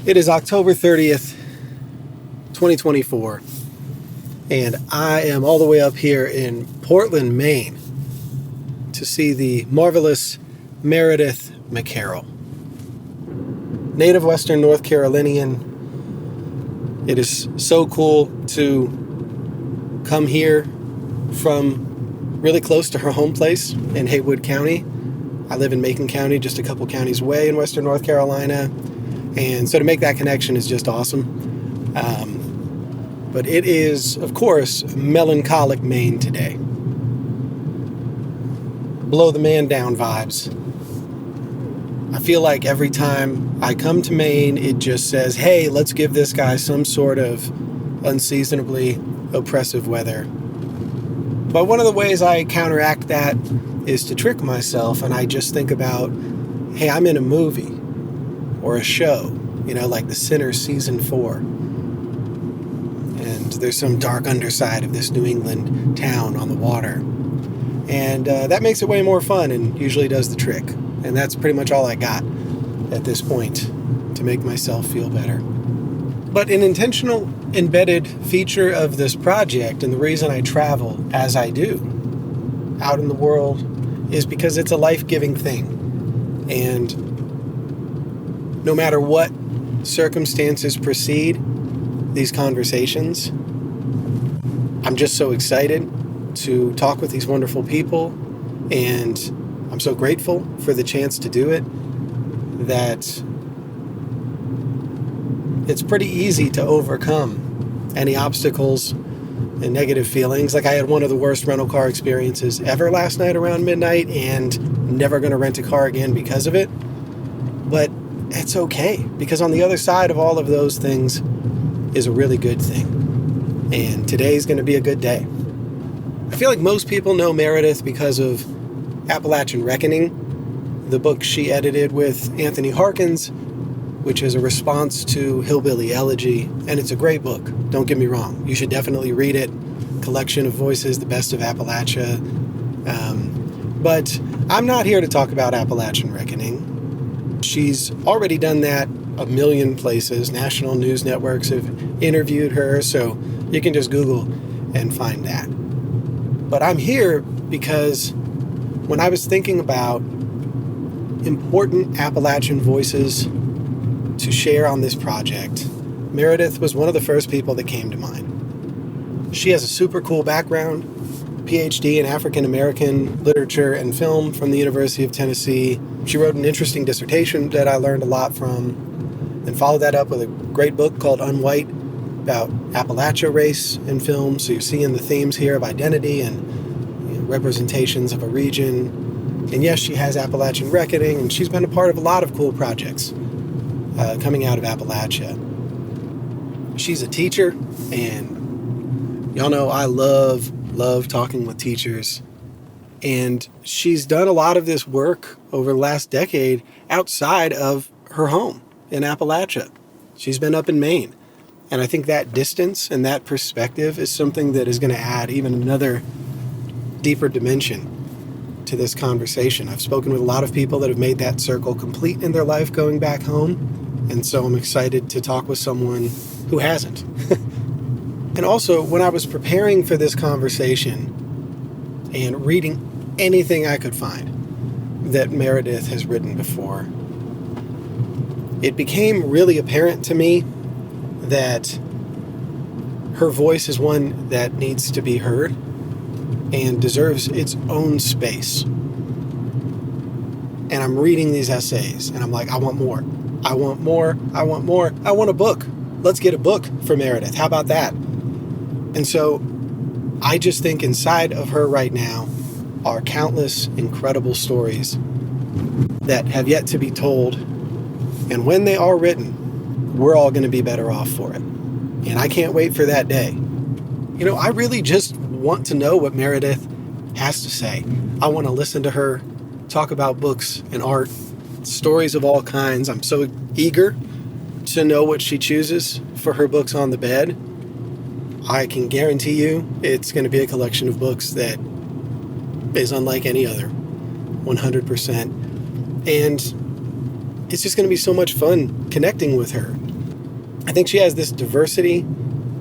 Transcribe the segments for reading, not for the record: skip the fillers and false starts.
It is October 30th, 2024, and I am all the way up here in Portland, Maine, to see the marvelous Meredith McCarroll. Native Western North Carolinian. It is so cool to come here from really close to her home place in Haywood County. I live in Macon County, just a couple counties away in Western North Carolina. And so to make that connection is just awesome. But it is, of course, melancholic Maine today. Blow the man down vibes. I feel like every time I come to Maine, it just says, hey, let's give this guy some sort of unseasonably oppressive weather. But one of the ways I counteract that is to trick myself, and I just think about, hey, I'm in a movie or a show, like The Sinner Season 4. And there's some dark underside of this New England town on the water. And that makes it way more fun and usually does the trick. And that's pretty much all I got at this point to make myself feel better. But an intentional embedded feature of this project, and the reason I travel as I do out in the world, is because it's a life-giving thing. And no matter what circumstances precede these conversations, I'm just so excited to talk with these wonderful people, and I'm so grateful for the chance to do it that it's pretty easy to overcome any obstacles and negative feelings. Like I had one of the worst rental car experiences ever last night around midnight, and never going to rent a car again because of it. But it's okay, because on the other side of all of those things is a really good thing. And today's going to be a good day. I feel like most people know Meredith because of Appalachian Reckoning, the book she edited with Anthony Harkins, which is a response to Hillbilly Elegy. And it's a great book, don't get me wrong. You should definitely read it. Collection of voices, the best of Appalachia. But I'm not here to talk about Appalachian Reckoning. She's already done that a million places. National news networks have interviewed her, so you can just Google and find that. But I'm here because when I was thinking about important Appalachian voices to share on this project, Meredith was one of the first people that came to mind. She has a super cool background, PhD in African American literature and film from the University of Tennessee. She wrote an interesting dissertation that I learned a lot from, and followed that up with a great book called Unwhite about Appalachia race in film. So you're seeing the themes here of identity and representations of a region. And yes, she has Appalachian Reckoning, and she's been a part of a lot of cool projects coming out of Appalachia. She's a teacher, and y'all know I love talking with teachers. And she's done a lot of this work over the last decade outside of her home in Appalachia. She's been up in Maine. And I think that distance and that perspective is something that is going to add even another deeper dimension to this conversation. I've spoken with a lot of people that have made that circle complete in their life going back home. And so I'm excited to talk with someone who hasn't. And also, when I was preparing for this conversation and reading anything I could find that Meredith has written before, it became really apparent to me that her voice is one that needs to be heard and deserves its own space. And I'm reading these essays, and I'm like, I want more. I want more. I want more. I want a book. Let's get a book for Meredith. How about that? And so I just think inside of her right now are countless incredible stories that have yet to be told. And when they are written, we're all going to be better off for it. And I can't wait for that day. I really just want to know what Meredith has to say. I want to listen to her talk about books and art, stories of all kinds. I'm so eager to know what she chooses for her books on the bed. I can guarantee you it's going to be a collection of books that is unlike any other, 100%. And it's just going to be so much fun connecting with her I think she has this diversity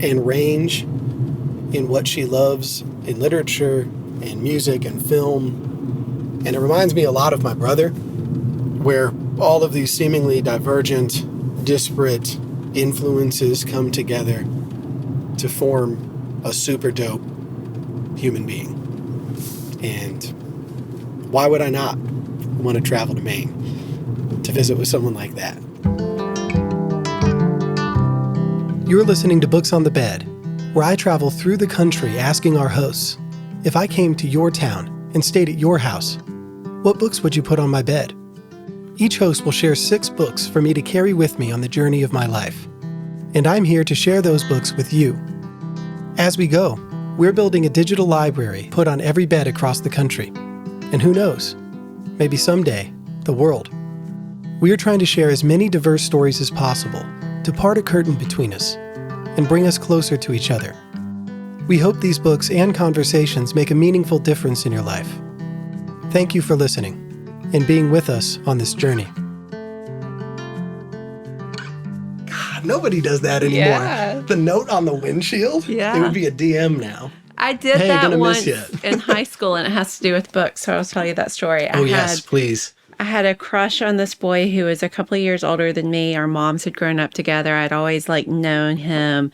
and range in what she loves in literature and music and film. And it reminds me a lot of my brother, where all of these seemingly divergent, disparate influences come together to form a super dope human being. And why would I not want to travel to Maine to visit with someone like that? You're listening to Books on the Bed, where I travel through the country asking our hosts, if I came to your town and stayed at your house, what books would you put on my bed? Each host will share 6 books for me to carry with me on the journey of my life. And I'm here to share those books with you. As we go, we're building a digital library put on every bed across the country. And who knows, maybe someday, the world. We are trying to share as many diverse stories as possible to part a curtain between us and bring us closer to each other. We hope these books and conversations make a meaningful difference in your life. Thank you for listening and being with us on this journey. God, nobody does that anymore. Yeah. The note on the windshield? Yeah. It would be a DM now. I did Hey, that gonna once miss ya. in high school, and it has to do with books, so I'll tell you that story. Yes, please. I had a crush on this boy who was a couple of years older than me. Our moms had grown up together. I'd always known him,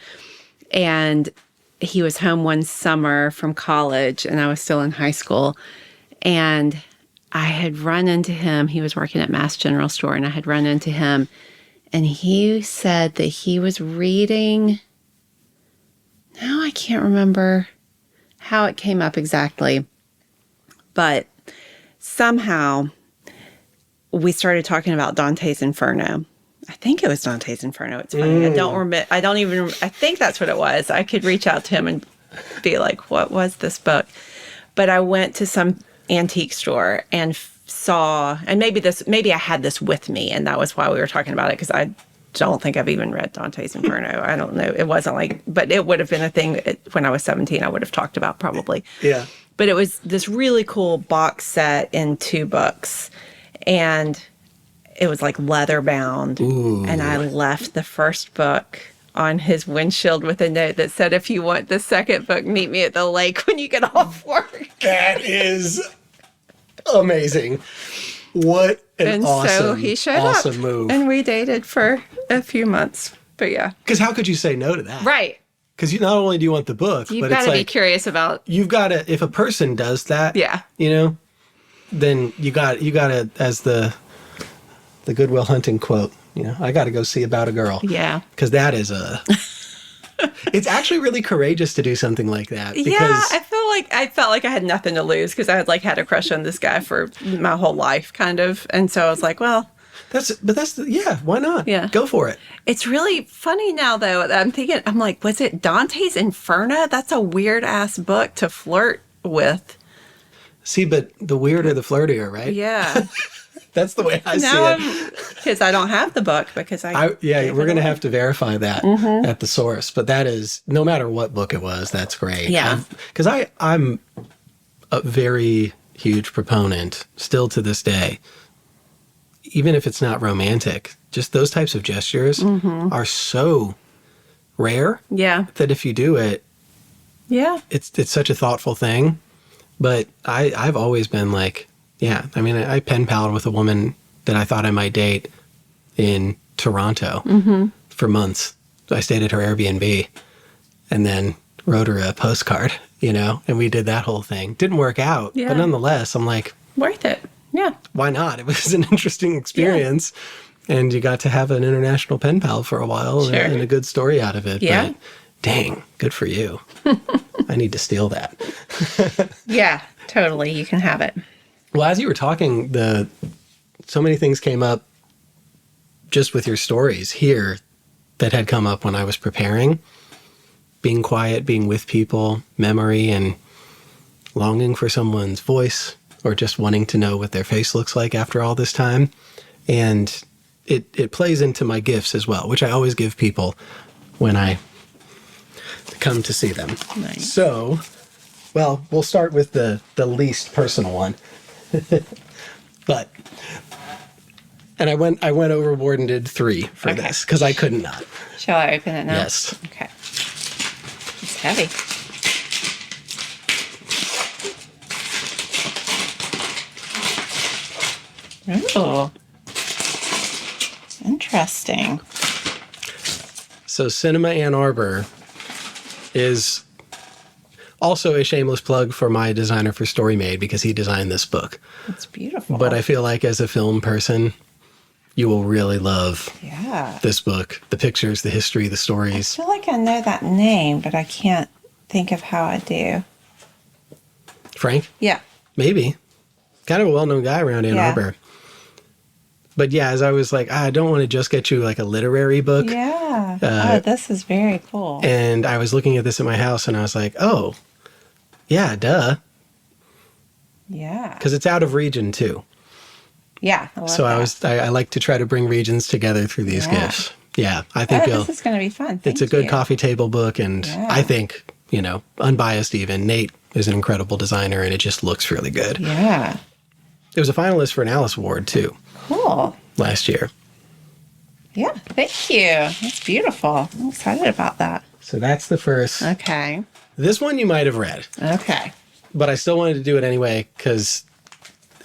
and he was home one summer from college, and I was still in high school, and I had run into him. He was working at Mass General Store, and I had run into him, and he said that he was reading. Now I can't remember how it came up exactly, but somehow we started talking about Dante's Inferno. I think it was Dante's Inferno. It's funny. I don't remember. I think that's what it was. I could reach out to him and be like, what was this book? But I went to some antique store and saw, and maybe I had this with me, and that was why we were talking about it, because I don't think I've even read Dante's Inferno. I don't know. It wasn't but it would have been a thing when I was 17 I would have talked about probably. Yeah. But it was this really cool box set in 2 books, and it was leather bound. Ooh. And I left the first book on his windshield with a note that said, if you want the second book, meet me at the lake when you get off work. That is amazing. What an so he showed awesome up, move. and we dated for a few months. But yeah. Because how could you say no to that? Right. Because you not only do you want the book, You've but got it's to be curious about. You've got to, if a person does that, Yeah. Then you got to, as the Good Will Hunting quote, I got to go see about a girl. Yeah. Because that is it's actually really courageous to do something like that. Because Yeah, I felt like I had nothing to lose, because I had had a crush on this guy for my whole life, kind of. And so I was like, well. Why not? Yeah. Go for it. It's really funny now, though. I'm like, was it Dante's Inferno? That's a weird ass book to flirt with. See, but the weirder, the flirtier, right? Yeah. That's the way I see it. Because I don't have the book, because we're going to have to verify that at the source. But that is, no matter what book it was, that's great. Yeah. Because I'm a very huge proponent, still to this day, even if it's not romantic, just those types of gestures are so rare. Yeah. That if you do it, yeah, it's such a thoughtful thing. But I've always been I pen palled with a woman that I thought I might date in Toronto for months. I stayed at her Airbnb and then wrote her a postcard, and we did that whole thing. Didn't work out, but nonetheless, I'm like, worth it. Yeah. Why not? It was an interesting experience, and you got to have an international pen pal for a while and a good story out of it. Yeah. But dang, good for you. I need to steal that. Yeah, totally. You can have it. Well, as you were talking, so many things came up just with your stories here that had come up when I was preparing. Being quiet, being with people, memory, and longing for someone's voice, or just wanting to know what their face looks like after all this time. And it plays into my gifts as well, which I always give people when I come to see them. Nice. So, well, we'll start with the least personal one. But And I went overboard and did 3 for this because I couldn't not. Shall I open it now? Yes. Okay. It's heavy. Oh. Interesting. So Cinema Ann Arbor is also a shameless plug for my designer for Story Made because he designed this book. It's beautiful. But I feel like as a film person, you will really love this book. The pictures, the history, the stories. I feel like I know that name, but I can't think of how I do. Frank? Yeah. Maybe. Kind of a well-known guy around Ann Arbor. But yeah, as I was like, I don't want to just get you like a literary book. Yeah. This is very cool. And I was looking at this at my house and I was like, oh, yeah, duh. Yeah. Because it's out of region too. Yeah. I like to try to bring regions together through these gifts. Yeah. I think this is going to be fun. It's a good coffee table book. And I think, unbiased even, Nate is an incredible designer and it just looks really good. Yeah. It was a finalist for an Alice Award too. Cool. Last year. Yeah, thank you. That's beautiful. I'm excited about that. So that's the first. Okay. This one you might have read. Okay. But I still wanted to do it anyway because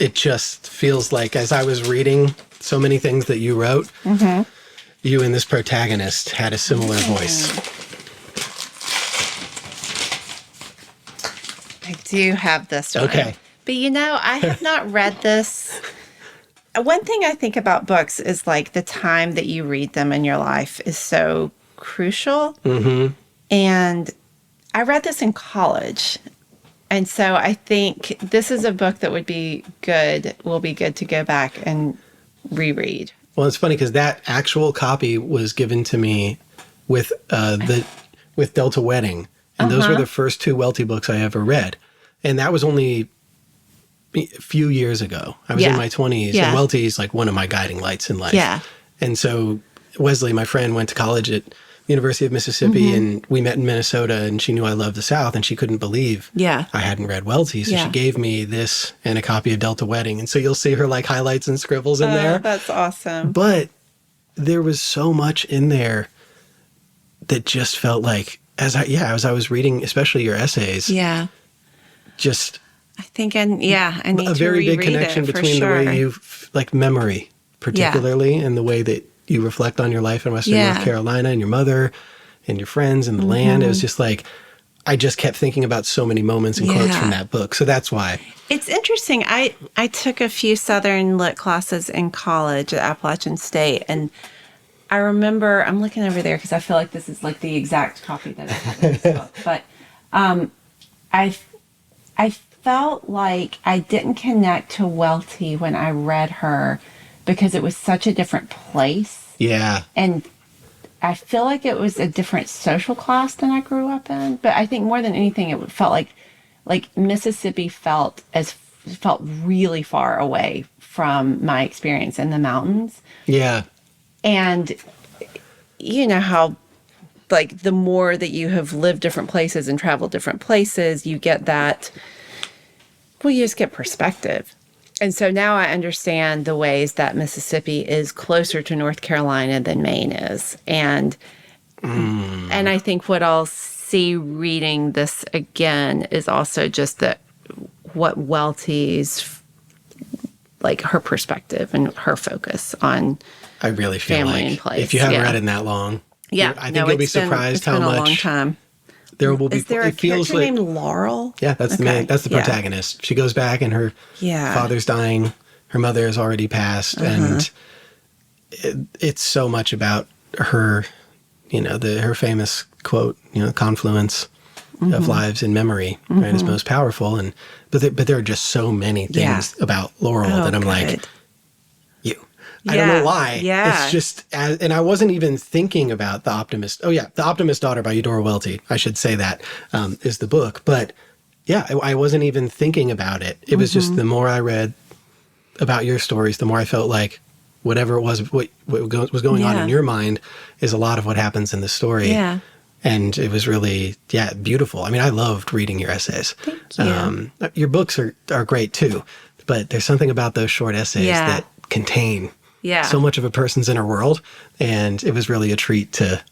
it just feels like as I was reading so many things that you wrote, you and this protagonist had a similar voice. I do have this one. Okay. But I have not read this. One thing I think about books is like the time that you read them in your life is so crucial. Mm-hmm. And I read this in college. And so I think this is a book that will be good to go back and reread. Well, it's funny because that actual copy was given to me with Delta Wedding. And those were the first 2 Welty books I ever read. And that was only a few years ago. I was in my 20s, and Welty is like one of my guiding lights in life. Yeah. And so Wesley, my friend, went to college at the University of Mississippi, and we met in Minnesota, and she knew I loved the South, and she couldn't believe I hadn't read Welty. So she gave me this and a copy of Delta Wedding. And so you'll see her like highlights and scribbles in there. That's awesome. But there was so much in there that just felt like, as I was reading, especially your essays. Yeah. Just I think I need a very big connection between the way you like memory, particularly, and the way that you reflect on your life in Western North Carolina and your mother and your friends and the land. It was just like I just kept thinking about so many moments and quotes from that book. So that's why. It's interesting. I took a few Southern Lit classes in college at Appalachian State, and I remember I'm looking over there because I feel like this is like the exact copy that I have in this book. But I felt like I didn't connect to Welty when I read her because it was such a different place. Yeah. And I feel like it was a different social class than I grew up in. But I think more than anything, it felt like Mississippi felt really far away from my experience in the mountains. Yeah. And you know how, like, the more that you have lived different places and traveled different places, you get that, well, you just get perspective. And so now I understand the ways that Mississippi is closer to North Carolina than Maine is. And I think what I'll see reading this again is also just that what Welty's, like, her perspective and her focus on I really feel family like and place. If you haven't read it in that long, I think you'll be surprised how much. It's been a long time. There will be. Is there a character named Laurel? Yeah, that's the protagonist. She goes back and her father's dying. Her mother has already passed, and it's so much about her. You know, her famous quote. You know, confluence of lives in memory, right, is most powerful. And but there are just so many things about Laurel that I'm like, I don't know why. Yeah. It's just, and I wasn't even thinking about The Optimist. Oh, yeah. The Optimist Daughter by Eudora Welty. I should say that is the book. But yeah, I wasn't even thinking about it. It was just the more I read about your stories, the more I felt like whatever it was, what was going on in your mind is a lot of what happens in the story. Yeah. And it was really, beautiful. I mean, I loved reading your essays. Thank you. Your books are great too. But there's something about those short essays that contain Yeah. so much of a person's inner world. And it was really a treat to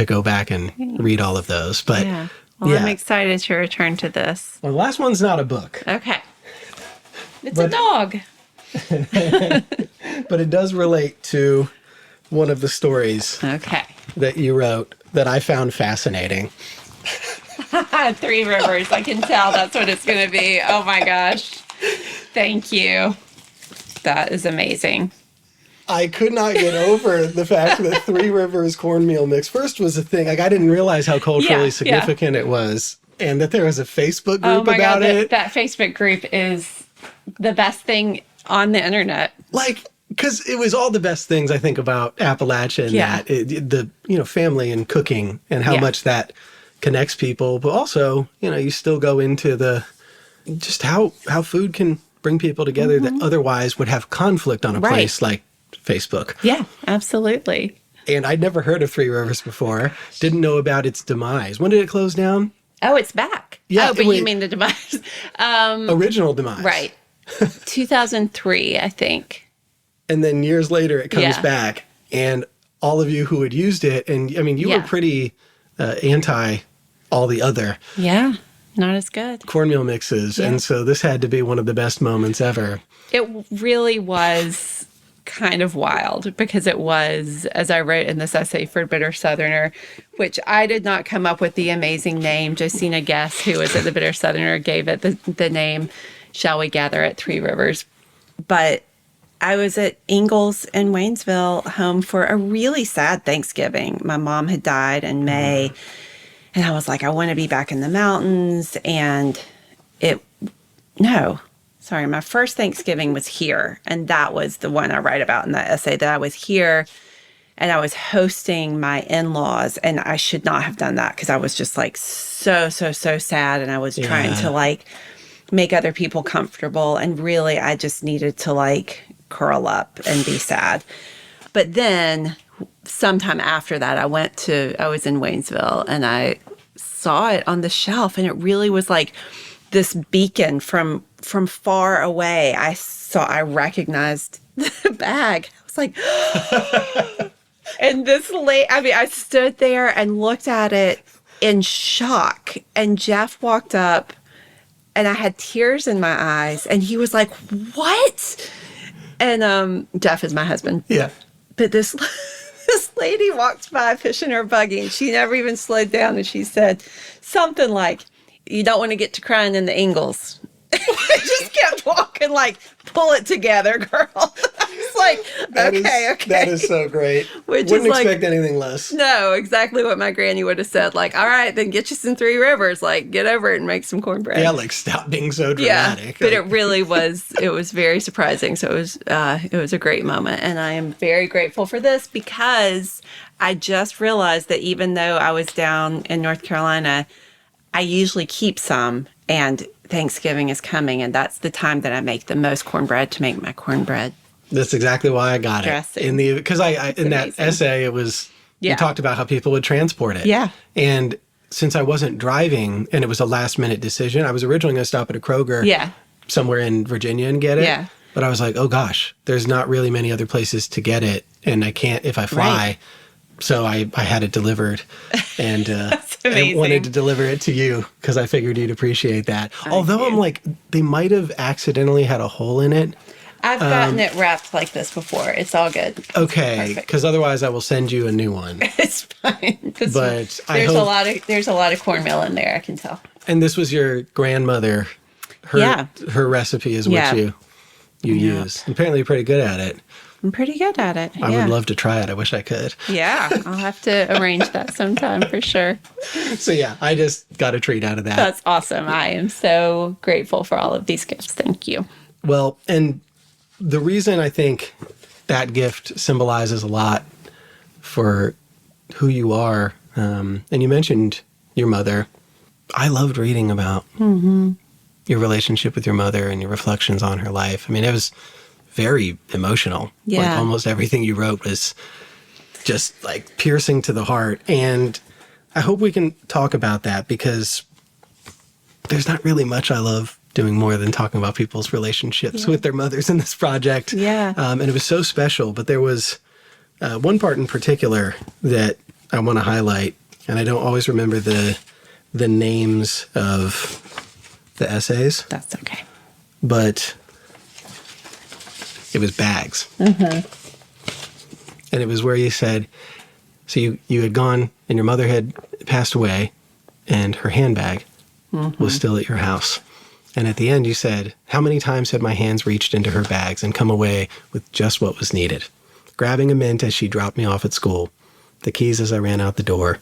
go back and read all of those. But Yeah. Well, I'm excited to return to this. Well, the last one's not a book. Okay. It's a dog. But it does relate to one of the stories that you wrote that I found fascinating. Three Rivers. I can tell that's what it's going to be. Oh my gosh. Thank you. That is amazing. I could not get over the fact that Three Rivers cornmeal mix first was a thing. Like, I didn't realize how culturally significant it was, and that there was a Facebook group about it. That Facebook group is the best thing on the internet. Like, because it was all the best things I think about Appalachia and the family and cooking and how much that connects people, but also you still go into just how food can bring people together that otherwise would have conflict on a place like Facebook. Yeah, absolutely. And I'd never heard of Three Rivers before. Didn't know about its demise. When did it close down? Oh, it's back. Yeah, but you mean the demise? Original demise. Right. 2003, I think. And then years later, it comes back. And all of you who had used it, and I mean, you were pretty anti all the other. Yeah, not as good. Cornmeal mixes. Yeah. And so this had to be one of the best moments ever. It really was kind of wild because it was, as I wrote in this essay for Bitter Southerner, which I did not come up with the amazing name. Josina Guess, who was at the Bitter Southerner, gave it the name Shall We Gather at Three Rivers. But I was at Ingalls in Waynesville, home for a really sad Thanksgiving. My mom had died in May, and I was like, I want to be back in the mountains. And my first Thanksgiving was here. And that was the one I write about in that essay, that I was here and I was hosting my in-laws. And I should not have done that because I was just like so sad. And I was trying to like make other people comfortable. And really, I just needed to like curl up and be sad. But then sometime after that, I was in Waynesville and I saw it on the shelf, and it really was like this beacon from far away. I recognized the bag. I was like, and I stood there and looked at it in shock. And Jeff walked up and I had tears in my eyes, and he was like, what? And Jeff is my husband. Yeah. But this lady walked by fishing her buggy, and she never even slowed down, and she said something like, you don't want to get to crying in the Ingalls. I just kept walking like, pull it together, girl. I was like, okay. That is so great. Wouldn't expect anything less. No, exactly what my granny would have said. Like, all right, then get you some Three Rivers. Like, get over it and make some cornbread. Yeah, like, stop being so dramatic. Yeah, but it really was, it was very surprising. So it was a great moment. And I am very grateful for this because I just realized that even though I was down in North Carolina, I usually keep some, and Thanksgiving is coming, and that's the time that I make the most cornbread to make my cornbread. That's exactly why I got dressing. it. Because in that essay, it was, you talked about how people would transport it. Yeah. And since I wasn't driving and it was a last minute decision, I was originally going to stop at a Kroger somewhere in Virginia and get it. Yeah. But I was like, oh gosh, there's not really many other places to get it, and I can't if I fly. Right. So I had it delivered, and I wanted to deliver it to you because I figured you'd appreciate that. Although I'm like, they might have accidentally had a hole in it. I've gotten it wrapped like this before. It's all good. Okay, because otherwise I will send you a new one. It's fine. But there's a lot of cornmeal in there, I can tell. And this was your grandmother. Her recipe is what you use. Apparently you're pretty good at it. I'm pretty good at it. I would love to try it. I wish I could. Yeah, I'll have to arrange that sometime for sure. So I just got a treat out of that. That's awesome. I am so grateful for all of these gifts. Thank you. Well, and the reason I think that gift symbolizes a lot for who you are, and you mentioned your mother. I loved reading about your relationship with your mother and your reflections on her life. I mean, it was very emotional. Yeah. Like almost everything you wrote was just like piercing to the heart. And I hope we can talk about that because there's not really much I love doing more than talking about people's relationships with their mothers in this project. Yeah. And it was so special. But there was one part in particular that I want to highlight, and I don't always remember the names of the essays. That's okay. But it was bags. Mm-hmm. And it was where you said, so you had gone and your mother had passed away and her handbag was still at your house. And at the end you said, how many times had my hands reached into her bags and come away with just what was needed? Grabbing a mint as she dropped me off at school, the keys as I ran out the door,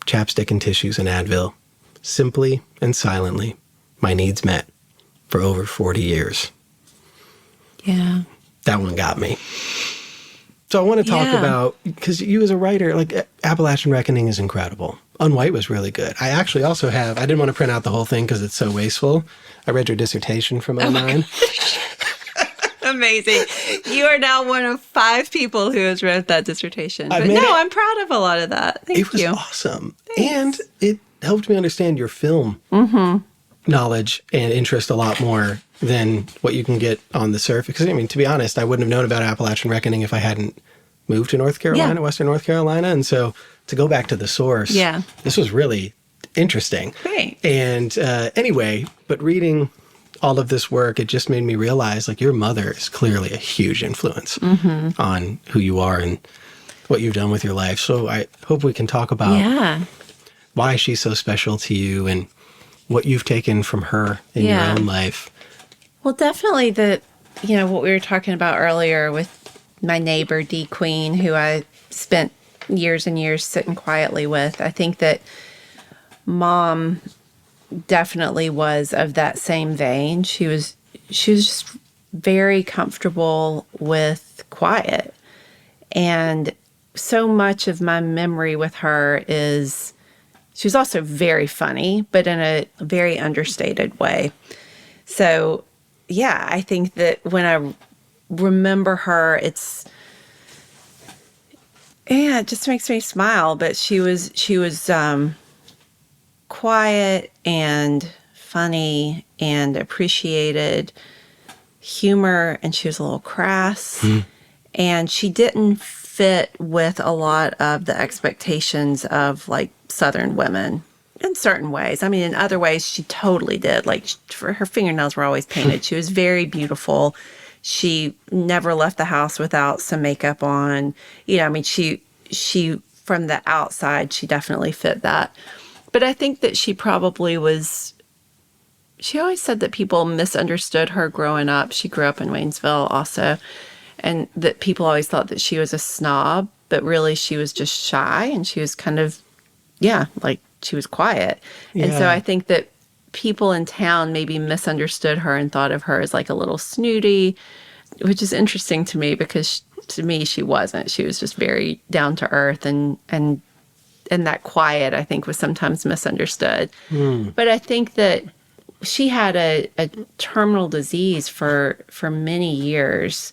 chapstick and tissues and Advil. Simply and silently, my needs met for over 40 years. Yeah. That one got me. So I want to talk about, because you as a writer, like Appalachian Reckoning is incredible. Unwhite was really good. I actually also have, I didn't want to print out the whole thing because it's so wasteful. I read your dissertation from 09. Amazing. You are now one of 5 people who has read that dissertation. But I'm proud of a lot of that. Thank you. It was awesome. Thanks. And it helped me understand your film knowledge and interest a lot more than what you can get on the surface. Because, I mean, to be honest, I wouldn't have known about Appalachian Reckoning if I hadn't moved to North Carolina, Western North Carolina. And so to go back to the source, this was really interesting. Great. And anyway, but reading all of this work, it just made me realize, like, your mother is clearly a huge influence on who you are and what you've done with your life. So I hope we can talk about why she's so special to you and what you've taken from her in your own life. Well, definitely what we were talking about earlier with my neighbor, D. Queen, who I spent years and years sitting quietly with. I think that Mom definitely was of that same vein. She was just very comfortable with quiet. And so much of my memory with her is she was also very funny, but in a very understated way. So, yeah, I think that when I remember her, it just makes me smile. But she was quiet and funny and appreciated humor, and she was a little crass. And she didn't fit with a lot of the expectations of, like, Southern women in certain ways. I mean, in other ways, she totally did. Like, her fingernails were always painted. She was very beautiful. She never left the house without some makeup on. You know, I mean, she from the outside, she definitely fit that. But I think that she probably was, she always said that people misunderstood her growing up. She grew up in Waynesville also, and that people always thought that she was a snob, but really she was just shy, and she was kind of, like, she was quiet. And so I think that people in town maybe misunderstood her and thought of her as, like, a little snooty, which is interesting to me because to me she wasn't. She was just very down to earth, and that quiet, I think, was sometimes misunderstood. But I think that she had a terminal disease for many years,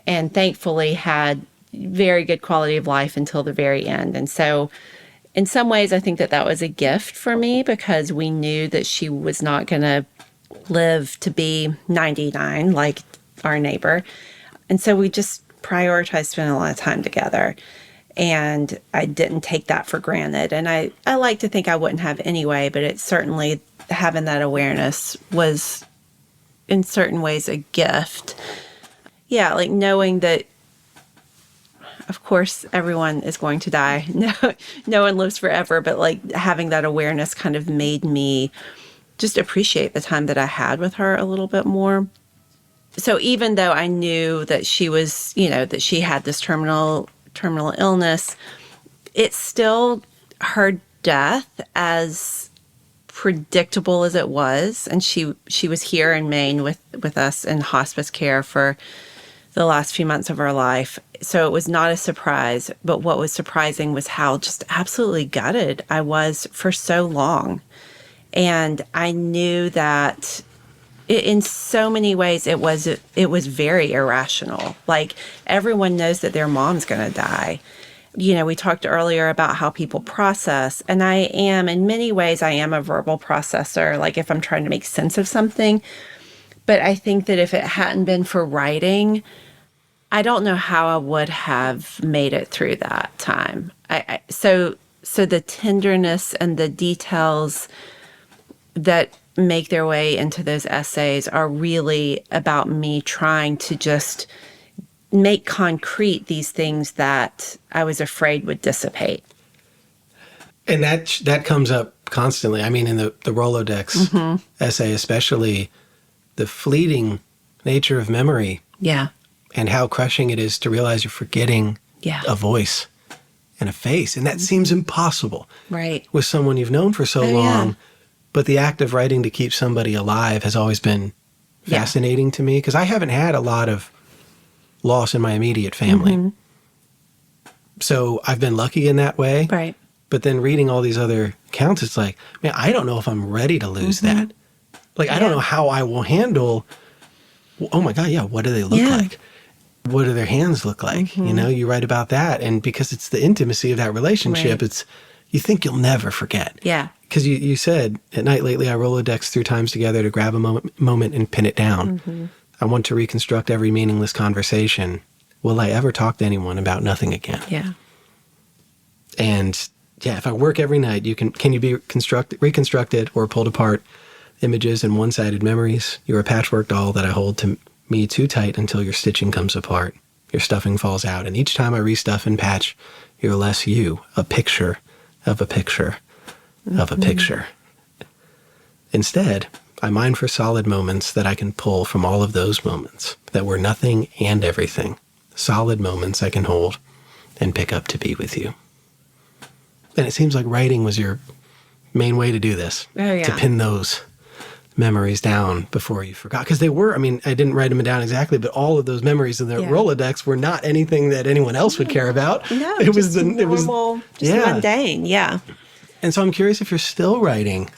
and thankfully had very good quality of life until the very end. And so in some ways, I think that was a gift for me because we knew that she was not going to live to be 99 like our neighbor. And so we just prioritized spending a lot of time together. And I didn't take that for granted. And I like to think I wouldn't have anyway, but it certainly, having that awareness was in certain ways a gift. Yeah, like knowing that, of course, everyone is going to die. No one lives forever, but like having that awareness kind of made me just appreciate the time that I had with her a little bit more. So even though I knew that she was, that she had this terminal illness, it's still her death, as predictable as it was. And she was here in Maine with us in hospice care for the last few months of her life. So it was not a surprise. But what was surprising was how just absolutely gutted I was for so long. And I knew that in so many ways it was very irrational. Like, everyone knows that their mom's going to die. We talked earlier about how people process, and in many ways, I am a verbal processor, like if I'm trying to make sense of something. But I think that if it hadn't been for writing, I don't know how I would have made it through that time. So the tenderness and the details that make their way into those essays are really about me trying to just make concrete these things that I was afraid would dissipate. And that comes up constantly. I mean, in the Rolodex essay, especially, the fleeting nature of memory. Yeah. And how crushing it is to realize you're forgetting a voice and a face. And that seems impossible. Right. With someone you've known for so long. Yeah. But the act of writing to keep somebody alive has always been fascinating to me, because I haven't had a lot of loss in my immediate family. So I've been lucky in that way. Right. But then reading all these other accounts, it's like, man, I don't know if I'm ready to lose that. Like, I don't know how I will handle, oh my God, what do they look like? What do their hands look like? You write about that. And because it's the intimacy of that relationship, you think you'll never forget. Yeah. Because you said, at night lately, I Rolodex through times together to grab a moment and pin it down. I want to reconstruct every meaningless conversation. Will I ever talk to anyone about nothing again? Yeah. And if I work every night, can you be reconstructed or pulled apart images and one-sided memories? You're a patchwork doll that I hold to me too tight until your stitching comes apart. Your stuffing falls out. And each time I restuff and patch, you're less you, a picture of a picture of a picture. Instead, I mine for solid moments that I can pull from all of those moments that were nothing and everything. Solid moments I can hold and pick up to be with you. And it seems like writing was your main way to do this. Oh, yeah. To pin those memories down before you forgot. Because they were, I didn't write them down exactly, but all of those memories in the Rolodex were not anything that anyone else would care about. No, it was normal, mundane. Yeah. And so I'm curious if you're still writing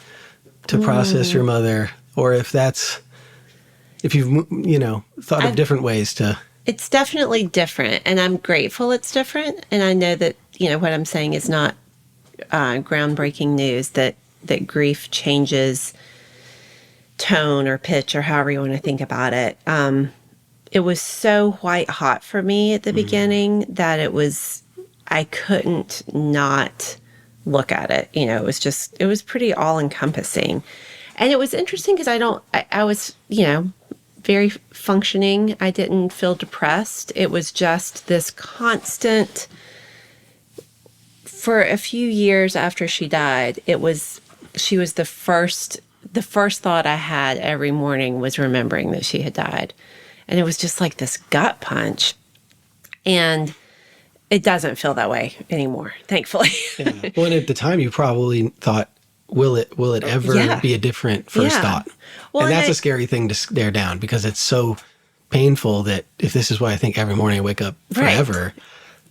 to process your mother, or if you've, thought of different ways to. It's definitely different, and I'm grateful it's different. And I know that, what I'm saying is not groundbreaking news, that grief changes tone or pitch or however you want to think about it. It was so white hot for me at the beginning that I couldn't not look at it. It was pretty all encompassing. And it was interesting because I was, very functioning. I didn't feel depressed. It was just this constant, for a few years after she died, she was the first thought I had every morning was remembering that she had died. And it was just like this gut punch. And it doesn't feel that way anymore, thankfully. Well, and at the time you probably thought, will it ever be a different first thought? Well, and that's a scary thing to stare down, because it's so painful that if this is what I think every morning I wake up forever,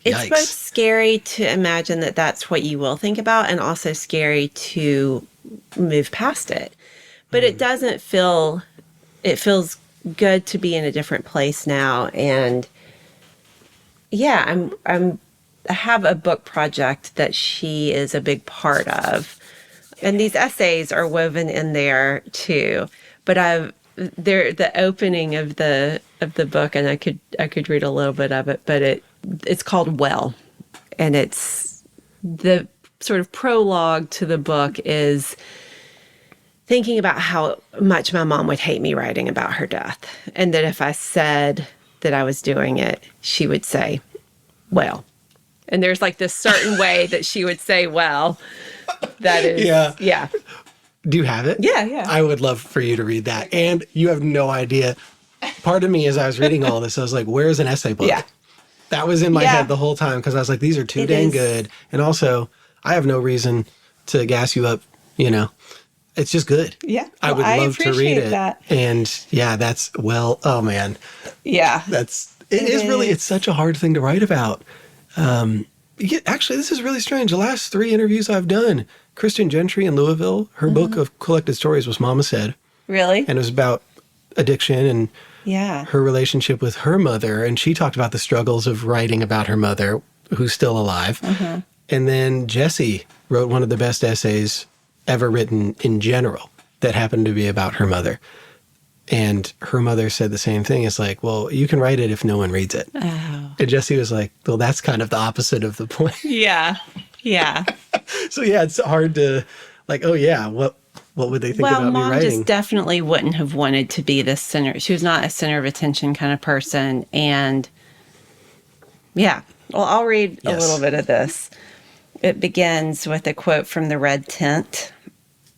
it's both scary to imagine that that's what you will think about, and also scary to move past it. But it doesn't feel, it feels good to be in a different place now. And I have a book project that she is a big part of. And these essays are woven in there too. But they're the opening of the book, and I could read a little bit of it, but it's called Well. And it's the sort of prologue to the book is thinking about how much my mom would hate me writing about her death. And that if I said that I was doing it, she would say, well. And there's like this certain way that she would say, well, that is, yeah. Do you have it? Yeah. I would love for you to read that. And you have no idea. Part of me, as I was reading all this, I was like, where's an essay book? Yeah. That was in my head the whole time, because I was like, these are too dang good. And also, I have no reason to gas you up, It's just good. Yeah. I would love to read it. That. And that's, oh man. Yeah. It's such a hard thing to write about. Actually, this is really strange. The last 3 interviews I've done, Christian Gentry in Louisville, her book of collected stories was Mama Said. Really? And it was about addiction and her relationship with her mother. And she talked about the struggles of writing about her mother. who's still alive. And then Jessie wrote one of the best essays ever written in general that happened to be about her mother. And her mother said the same thing. It's like, well, you can write it if no one reads it. Oh. And Jessie was like, well, that's kind of the opposite of the point. Yeah. Yeah. So yeah, it's hard to like, oh yeah, what would they think about me Mom writing? just definitely wouldn't have wanted to be the center. She was not a center of attention kind of person. And yeah, well, I'll read a little bit of this. It begins with a quote from The Red Tent.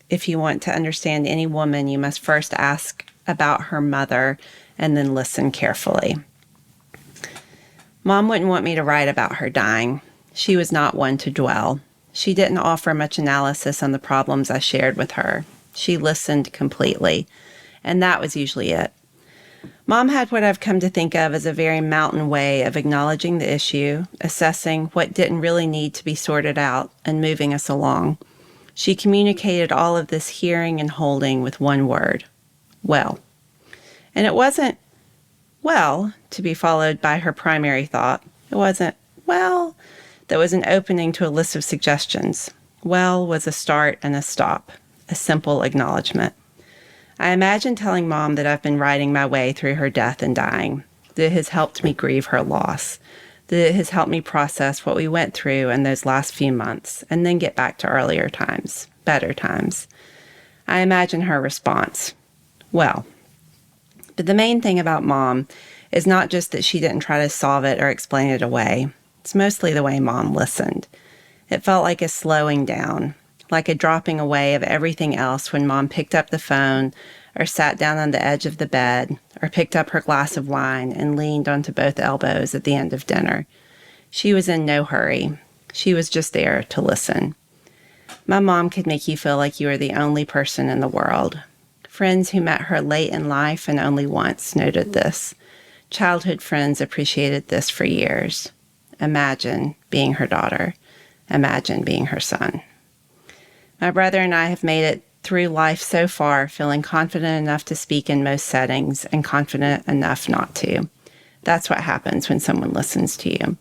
If you want to understand any woman, you must first ask about her mother and then listen carefully. Mom wouldn't want me to write about her dying. She was not one to dwell. She didn't offer much analysis on the problems I shared with her. She listened completely, and that was usually it. Mom had what I've come to think of as a very mountain way of acknowledging the issue, assessing what didn't really need to be sorted out, and moving us along. She communicated all of this hearing and holding with one word: well. And it wasn't well to be followed by her primary thought. It wasn't well that was an opening to a list of suggestions. Well was a start and a stop, a simple acknowledgement. I imagine telling Mom that I've been writing my way through her death and dying, that it has helped me grieve her loss, that it has helped me process what we went through in those last few months, and then get back to earlier times, better times. I imagine her response: well. But the main thing about Mom is not just that she didn't try to solve it or explain it away. It's mostly the way Mom listened. It felt like a slowing down, like a dropping away of everything else when Mom picked up the phone or sat down on the edge of the bed or picked up her glass of wine and leaned onto both elbows at the end of dinner. She was in no hurry. She was just there to listen. My mom could make you feel like you were the only person in the world. Friends who met her late in life and only once noted this. Childhood friends appreciated this for years. Imagine being her daughter. Imagine being her son. My brother and I have made it through life so far, feeling confident enough to speak in most settings and confident enough not to. That's what happens when someone listens to you.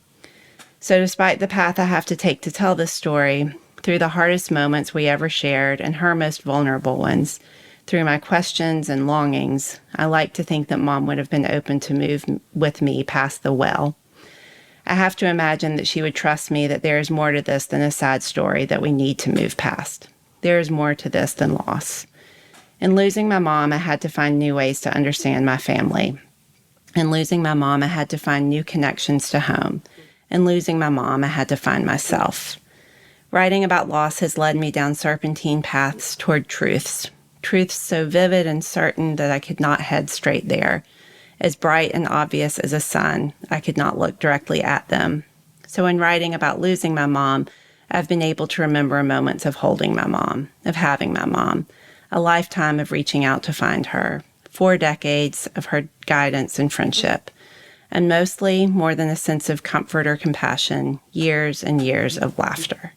So despite the path I have to take to tell this story, through the hardest moments we ever shared and her most vulnerable ones, through my questions and longings, I like to think that Mom would have been open to move with me past the well. I have to imagine that she would trust me that there is more to this than a sad story that we need to move past. There is more to this than loss. In losing my mom, I had to find new ways to understand my family. In losing my mom, I had to find new connections to home. In losing my mom, I had to find myself. Writing about loss has led me down serpentine paths toward truths so vivid and certain that I could not head straight there. As bright and obvious as a sun, I could not look directly at them. So in writing about losing my mom, I've been able to remember moments of holding my mom, of having my mom, a lifetime of reaching out to find her, 4 decades of her guidance and friendship, and mostly, more than a sense of comfort or compassion, years and years of laughter.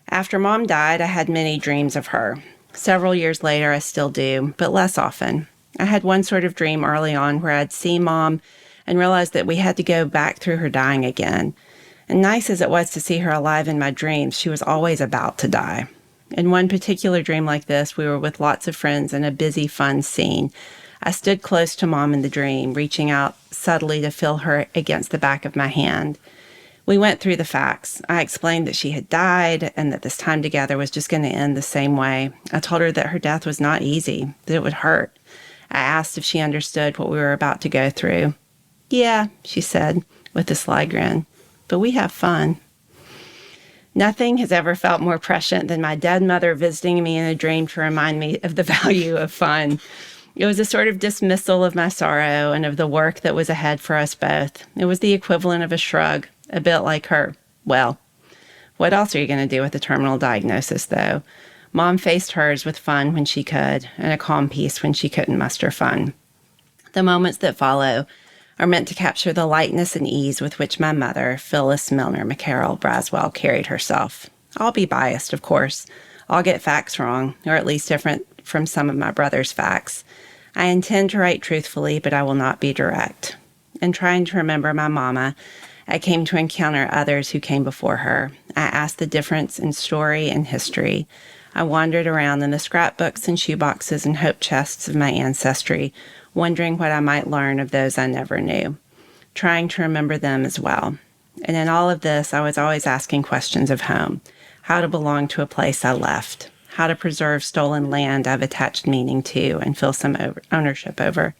After Mom died, I had many dreams of her. Several years later, I still do, but less often. I had one sort of dream early on where I'd see Mom and realize that we had to go back through her dying again. And nice as it was to see her alive in my dreams, she was always about to die. In one particular dream like this, we were with lots of friends in a busy, fun scene. I stood close to Mom in the dream, reaching out subtly to feel her against the back of my hand. We went through the facts. I explained that she had died and that this time together was just going to end the same way. I told her that her death was not easy, that it would hurt. I asked if she understood what we were about to go through. Yeah, she said, with a sly grin, but we have fun. Nothing has ever felt more prescient than my dead mother visiting me in a dream to remind me of the value of fun. It was a sort of dismissal of my sorrow and of the work that was ahead for us both. It was the equivalent of a shrug, a bit like her. Well, what else are you going to do with a terminal diagnosis, though? Mom faced hers with fun when she could, and a calm peace when she couldn't muster fun. The moments that follow are meant to capture the lightness and ease with which my mother, Phyllis Milner McCarroll Braswell, carried herself. I'll be biased, of course. I'll get facts wrong, or at least different from some of my brother's facts. I intend to write truthfully, but I will not be direct. In trying to remember my mama, I came to encounter others who came before her. I asked the difference in story and history. I wandered around in the scrapbooks and shoeboxes and hope chests of my ancestry, wondering what I might learn of those I never knew, trying to remember them as well. And in all of this, I was always asking questions of home, how to belong to a place I left, how to preserve stolen land I've attached meaning to and feel some ownership over.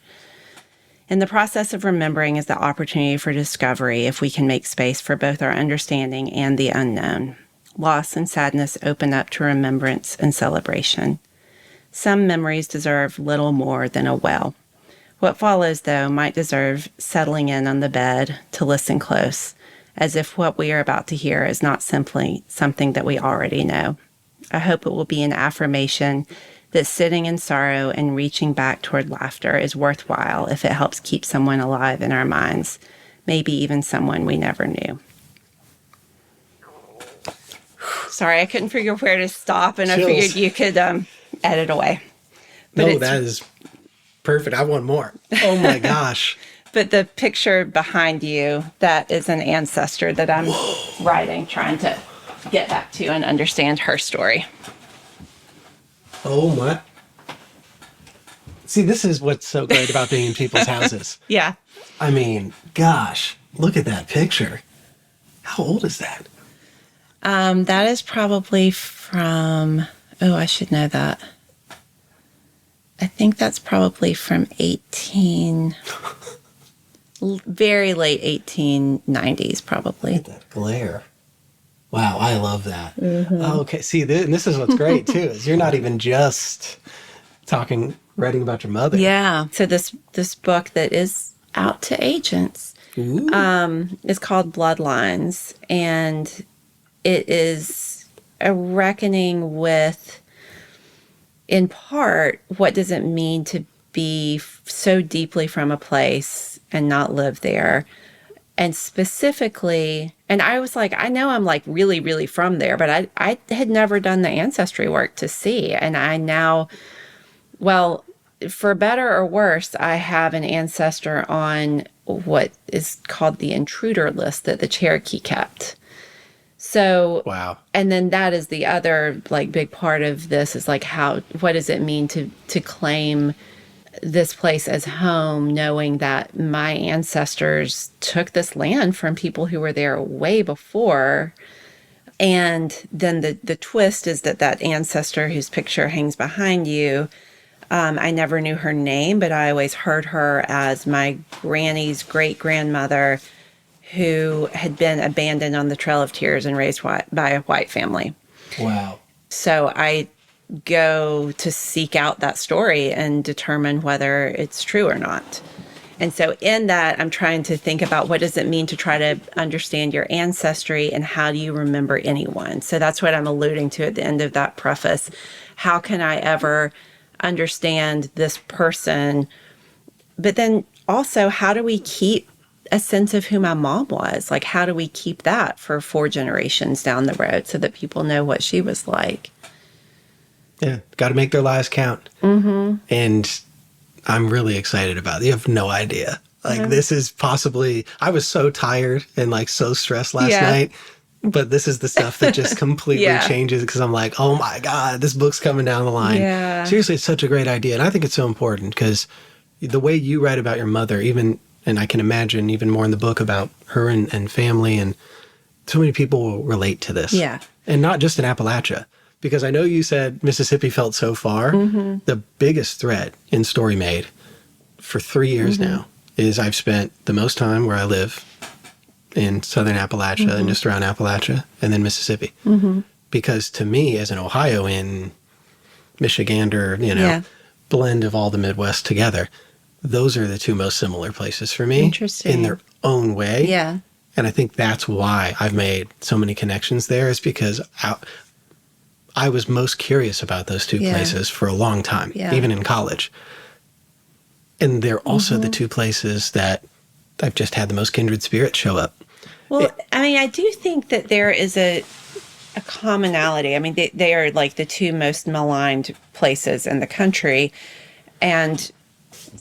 In the process of remembering is the opportunity for discovery if we can make space for both our understanding and the unknown. Loss and sadness open up to remembrance and celebration. Some memories deserve little more than a well. What follows, though, might deserve settling in on the bed to listen close, as if what we are about to hear is not simply something that we already know. I hope it will be an affirmation that sitting in sorrow and reaching back toward laughter is worthwhile if it helps keep someone alive in our minds, maybe even someone we never knew. Sorry, I couldn't figure where to stop, and Chills. I figured you could edit away. But No, that is perfect. I want more. Oh my gosh. But the picture behind you, that is an ancestor that I'm writing, trying to get back to and understand her story. Oh my. See, this is what's so great about being in people's houses. Yeah. I mean, gosh, look at that picture. How old is that? That is probably from, I should know that. I think that's probably from very late 1890s, probably. Look at that glare. Wow, I love that. Mm-hmm. Okay, see, and this is what's great, too, is you're not even just writing about your mother. Yeah. So this book that is out to agents is called Bloodlines, and it is a reckoning with, in part, what does it mean to be so deeply from a place and not live there. And specifically, and I was like, I know I'm like really, really from there, but I had never done the ancestry work to see. And I now, well, for better or worse, I have an ancestor on what is called the intruder list that the Cherokee kept. So, wow. And then that is the other like big part of this is like what does it mean to claim this place as home, knowing that my ancestors took this land from people who were there way before. And then the twist is that ancestor whose picture hangs behind you, I never knew her name, but I always heard her as my granny's great-grandmother who had been abandoned on the Trail of Tears and raised by a white family. Wow. So I go to seek out that story and determine whether it's true or not. And so in that, I'm trying to think about what does it mean to try to understand your ancestry and how do you remember anyone? So that's what I'm alluding to at the end of that preface. How can I ever understand this person? But then also, how do we keep a sense of who my mom was? Like, how do we keep that for 4 generations down the road so that people know what she was like? Yeah, got to make their lives count. Mm-hmm. And I'm really excited about it. You have no idea. Like, this is possibly, I was so tired and like so stressed last night, but this is the stuff that just completely changes because I'm like, oh my God, this book's coming down the line. Yeah. Seriously, it's such a great idea. And I think it's so important because the way you write about your mother, even, and I can imagine even more in the book about her and family, and so many people will relate to this. Yeah. And not just in Appalachia. Because I know you said Mississippi felt so far. Mm-hmm. The biggest thread in Story Made for 3 years now is I've spent the most time where I live in southern Appalachia and just around Appalachia, and then Mississippi. Mm-hmm. Because to me, as an Ohioan, Michigander, blend of all the Midwest together, those are the 2 most similar places for me. Interesting. In their own way. Yeah. And I think that's why I've made so many connections there, is because I was most curious about those 2 places for a long time, even in college. And they're also the 2 places that I've just had the most kindred spirits show up. Well, I mean, I do think that there is a commonality. I mean, they are like the 2 most maligned places in the country. And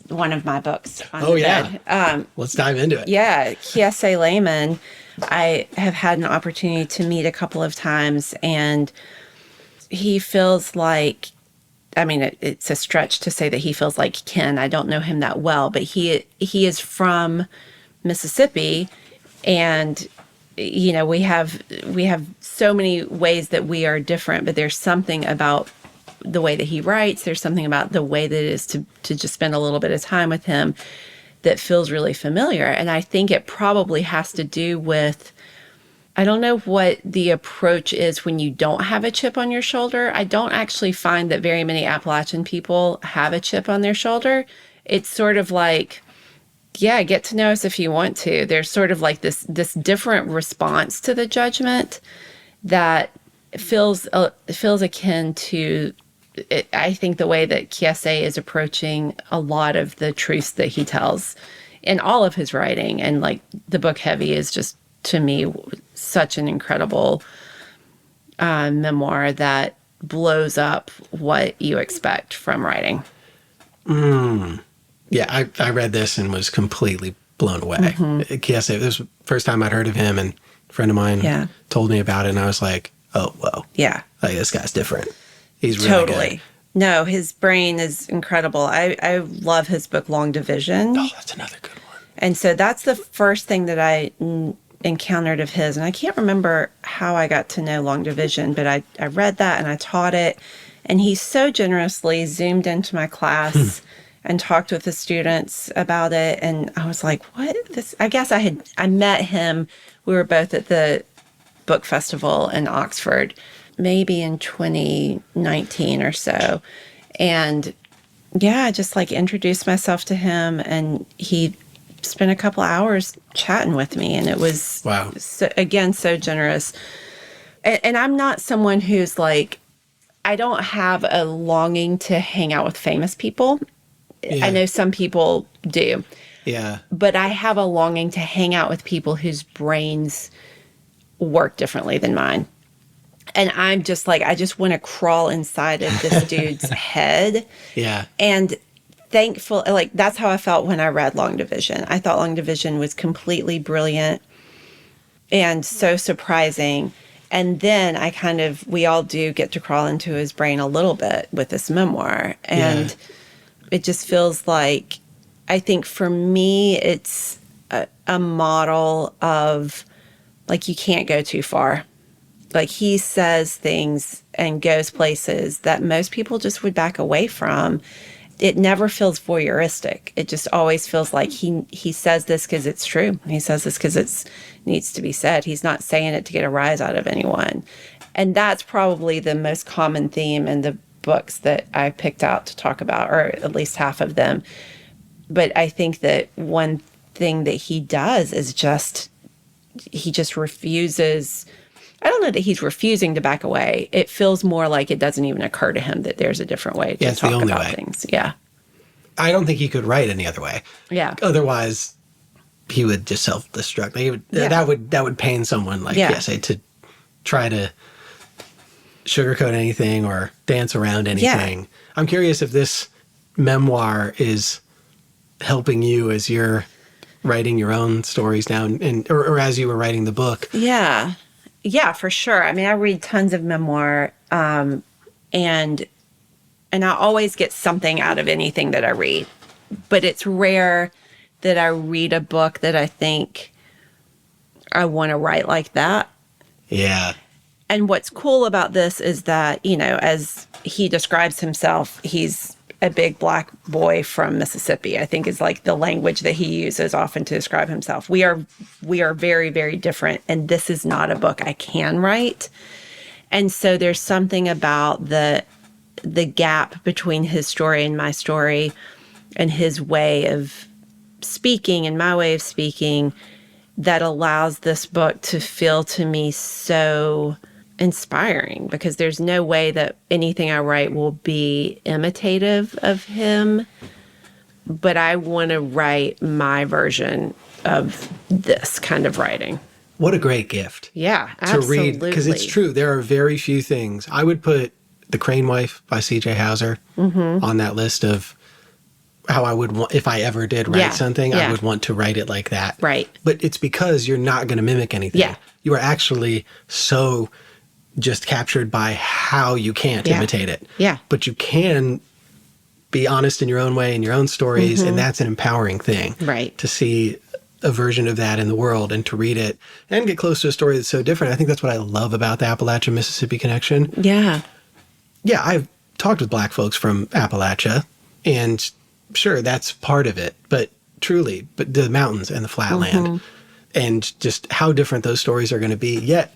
one of my books on the bed. Let's dive into it. Yeah, Kiese Layman I have had an opportunity to meet a couple of times, and he feels like, I mean, it's a stretch to say that he feels like Ken. I don't know him that well, but he is from Mississippi, and we have so many ways that we are different, but there's something about the way that he writes. There's something about the way that it is to just spend a little bit of time with him that feels really familiar. And I think it probably has to do with, I don't know what the approach is when you don't have a chip on your shoulder. I don't actually find that very many Appalachian people have a chip on their shoulder. It's sort of like, yeah, get to know us if you want to. There's sort of like this different response to the judgment that feels akin to, I think, the way that Kiese is approaching a lot of the truths that he tells in all of his writing. And like the book Heavy is just, to me, such an incredible memoir that blows up what you expect from writing. Yeah, I read this and was completely blown away. Kiese, this was the first time I'd heard of him, and a friend of mine told me about it, and I was like, oh, whoa. Yeah. Like, this guy's different. He's really good. No, his brain is incredible. I love his book, Long Division. Oh, that's another good one. And so that's the first thing that I encountered of his. And I can't remember how I got to know Long Division, but I read that and I taught it. And he so generously zoomed into my class and talked with the students about it. And I was like, what? I guess I met him. We were both at the book festival in Oxford, maybe in 2019 or so. And yeah, I just like introduced myself to him, and he spent a couple hours chatting with me, and it was, wow, so generous. And I'm not someone who's like, I don't have a longing to hang out with famous people. Yeah. I know some people do. Yeah. But I have a longing to hang out with people whose brains work differently than mine. And I'm just like, I just want to crawl inside of this dude's head. Yeah. And thankful, like, that's how I felt when I read Long Division. I thought Long Division was completely brilliant and so surprising. And then we all do get to crawl into his brain a little bit with this memoir. And it just feels like, I think for me, it's a model of, like, you can't go too far. Like, he says things and goes places that most people just would back away from. It never feels voyeuristic. It just always feels like he says this because it's true. He says this because it needs to be said. He's not saying it to get a rise out of anyone. And that's probably the most common theme in the books that I picked out to talk about, or at least half of them. But I think that one thing that he does is he just refuses. I don't know that he's refusing to back away. It feels more like it doesn't even occur to him that there's a different way to talk about things. Yeah. I don't think he could write any other way. Yeah. Otherwise, he would just self-destruct. That would pain someone like Kiese to try to sugarcoat anything or dance around anything. Yeah. I'm curious if this memoir is helping you as you're writing your own stories now, or as you were writing the book. Yeah. Yeah, for sure. I mean, I read tons of memoir, and I always get something out of anything that I read. But it's rare that I read a book that I think I want to write like that. Yeah. And what's cool about this is that, as he describes himself, he's a big black boy from Mississippi, I think is like the language that he uses often to describe himself. We are very, very different. And this is not a book I can write. And so there's something about the gap between his story and my story, and his way of speaking and my way of speaking, that allows this book to feel to me so inspiring, because there's no way that anything I write will be imitative of him, but I want to write my version of this kind of writing. What a great gift. Yeah, absolutely. To read, because it's true. There are very few things. I would put The Crane Wife by C.J. Hauser on that list of how I would want, if I ever did write something, I would want to write it like that. Right. But it's because you're not going to mimic anything. Yeah. You are actually so just captured by how you can't imitate it. Yeah. But you can be honest in your own way, in your own stories, and that's an empowering thing. Right. To see a version of that in the world and to read it and get close to a story that's so different. I think that's what I love about the Appalachian-Mississippi connection. Yeah. Yeah, I've talked with Black folks from Appalachia, and sure, that's part of it, but truly, but the mountains and the flatland and just how different those stories are going to be. Yet,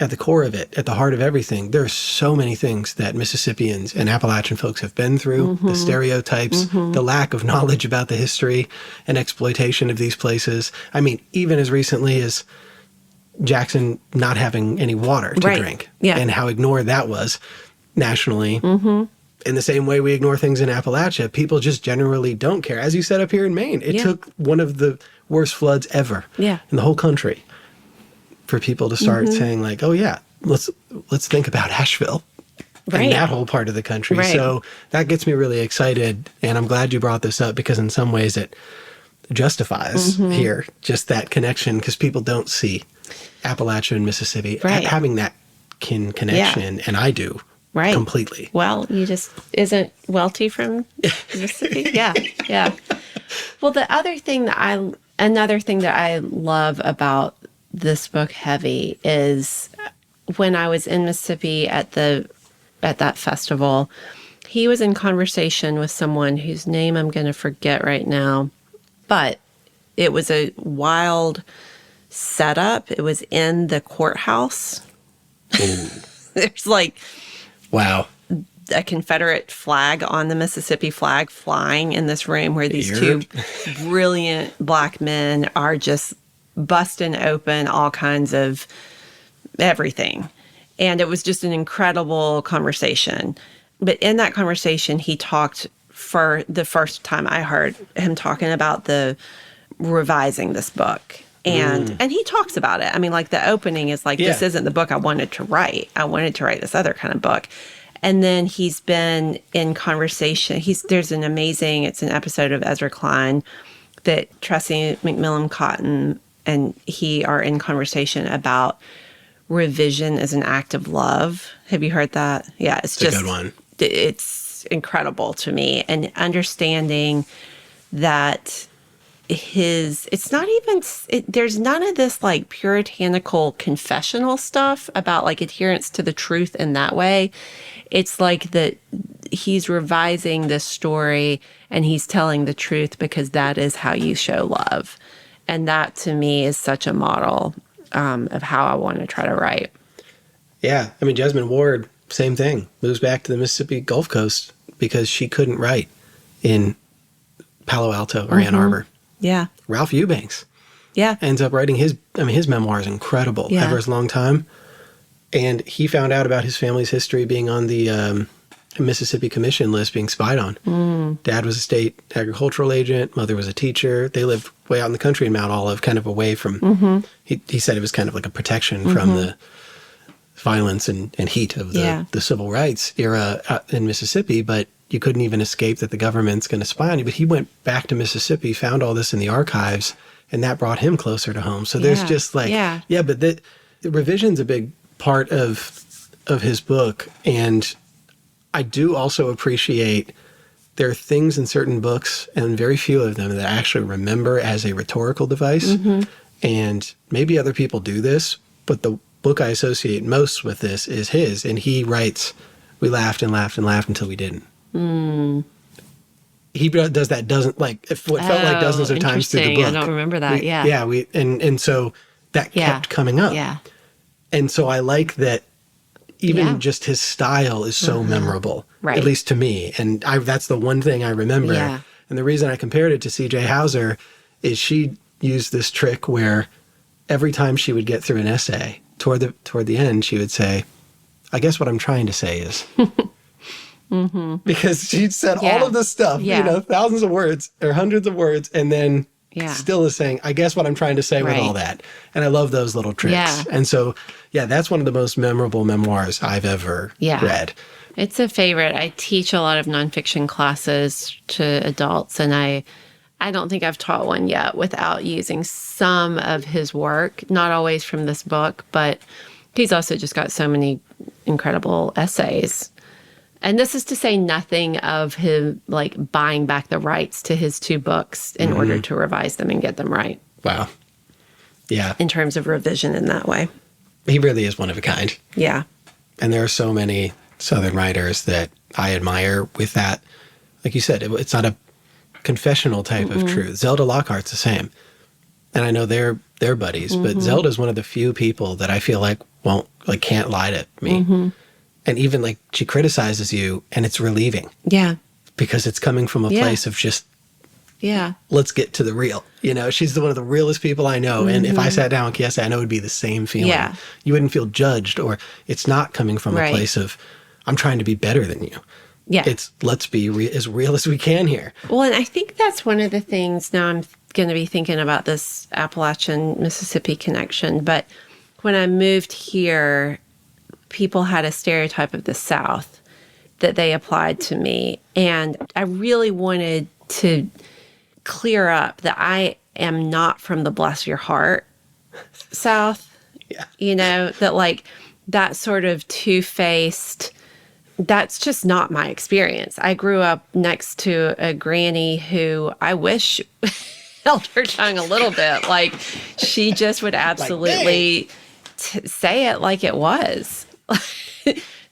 at the core of it, at the heart of everything, there are so many things that Mississippians and Appalachian folks have been through, the stereotypes, the lack of knowledge about the history and exploitation of these places. I mean, even as recently as Jackson not having any water to drink and how ignored that was nationally. In the same way we ignore things in Appalachia, people just generally don't care. As you said up here in Maine, it took one of the worst floods ever in the whole country for people to start saying like, oh yeah, let's think about Asheville and that whole part of the country. So that gets me really excited. And I'm glad you brought this up because in some ways it justifies here just that connection because people don't see Appalachia and Mississippi having that connection. And I do. Right. Completely. Well, you just isn't Welty from Mississippi? Yeah. Well, another thing that I love about this book, Heavy, is when I was in Mississippi at that festival, he was in conversation with someone whose name I'm going to forget right now, but it was a wild setup. It was in the courthouse. There's like wow, a Confederate flag on the Mississippi flag flying in this room where these two brilliant Black men are just busting open all kinds of everything. And it was just an incredible conversation. But in that conversation, he talked for the first time I heard him talking about the revising this book. And he talks about it. I mean, like the opening is like, this isn't the book I wanted to write. I wanted to write this other kind of book. And then he's been in conversation. There's an amazing, it's an episode of Ezra Klein that Tressie McMillan Cotton and he are in conversation about revision as an act of love. Have you heard that? Yeah, it's just a good one. It's incredible to me. And understanding that there's none of this like puritanical confessional stuff about like adherence to the truth in that way. It's like that he's revising this story and he's telling the truth because that is how you show love. And that to me is such a model of how I want to try to write. Yeah. I mean, Jesmyn Ward, same thing, moves back to the Mississippi Gulf Coast because she couldn't write in Palo Alto or Ann Arbor. Yeah. Ralph Eubanks. Yeah. Ends up writing his memoir is incredible. Ever's Long Time. And he found out about his family's history being on the Mississippi Commission list, being spied on. Dad was a state agricultural agent. Mother was a teacher. They lived way out in the country in Mount Olive, kind of away from, he said it was kind of like a protection from the violence and heat of the civil rights era in Mississippi, but you couldn't even escape that the government's going to spy on you. But he went back to Mississippi, found all this in the archives, and that brought him closer to home. So there's just like, but the revision's a big part of his book. And I do also appreciate there are things in certain books, and very few of them, that I actually remember as a rhetorical device. And maybe other people do this, but the book I associate most with this is his. And he writes, we laughed and laughed and laughed until we didn't. He does that what felt like dozens of times through the book. I don't remember that. And so that kept coming up. And so I like that even just his style is so memorable, at least to me. And that's the one thing I remember. And the reason I compared it to C.J. Hauser is she used this trick where every time she would get through an essay, toward the end, she would say, I guess what I'm trying to say is... Because she'd said all of this stuff, thousands of words or hundreds of words, and then Yeah. still is saying, I guess what I'm trying to say with all that. And I love those little tricks. Yeah. And so, yeah, that's one of the most memorable memoirs I've ever read. It's a favorite. I teach a lot of nonfiction classes to adults, and I don't think I've taught one yet without using some of his work, not always from this book, but he's also just got so many incredible essays. And this is to say nothing of him like buying back the rights to his 2 books in order to revise them and get them right. Wow. Yeah. In terms of revision in that way. He really is one of a kind. Yeah. And there are so many Southern writers that I admire with that. Like you said, it's not a confessional type of truth. Zelda Lockhart's the same. And I know they're buddies, but Zelda's one of the few people that I feel like can't lie to me. And even like she criticizes you and it's relieving. Yeah. Because it's coming from a place of just, let's get to the real. You know, she's one of the realest people I know. And if I sat down with Kiese, I know it would be the same feeling. Yeah. You wouldn't feel judged, or it's not coming from a place of, I'm trying to be better than you. Yeah. It's let's be as real as we can here. Well, and I think that's one of the things, now I'm going to be thinking about this Appalachian Mississippi connection, but when I moved here, people had a stereotype of the South that they applied to me. And I really wanted to clear up that I am not from the bless your heart South. Yeah. You know, that like that sort of two-faced, that's just not my experience. I grew up next to a granny who I wish held her tongue a little bit. Like she just would absolutely say it like it was.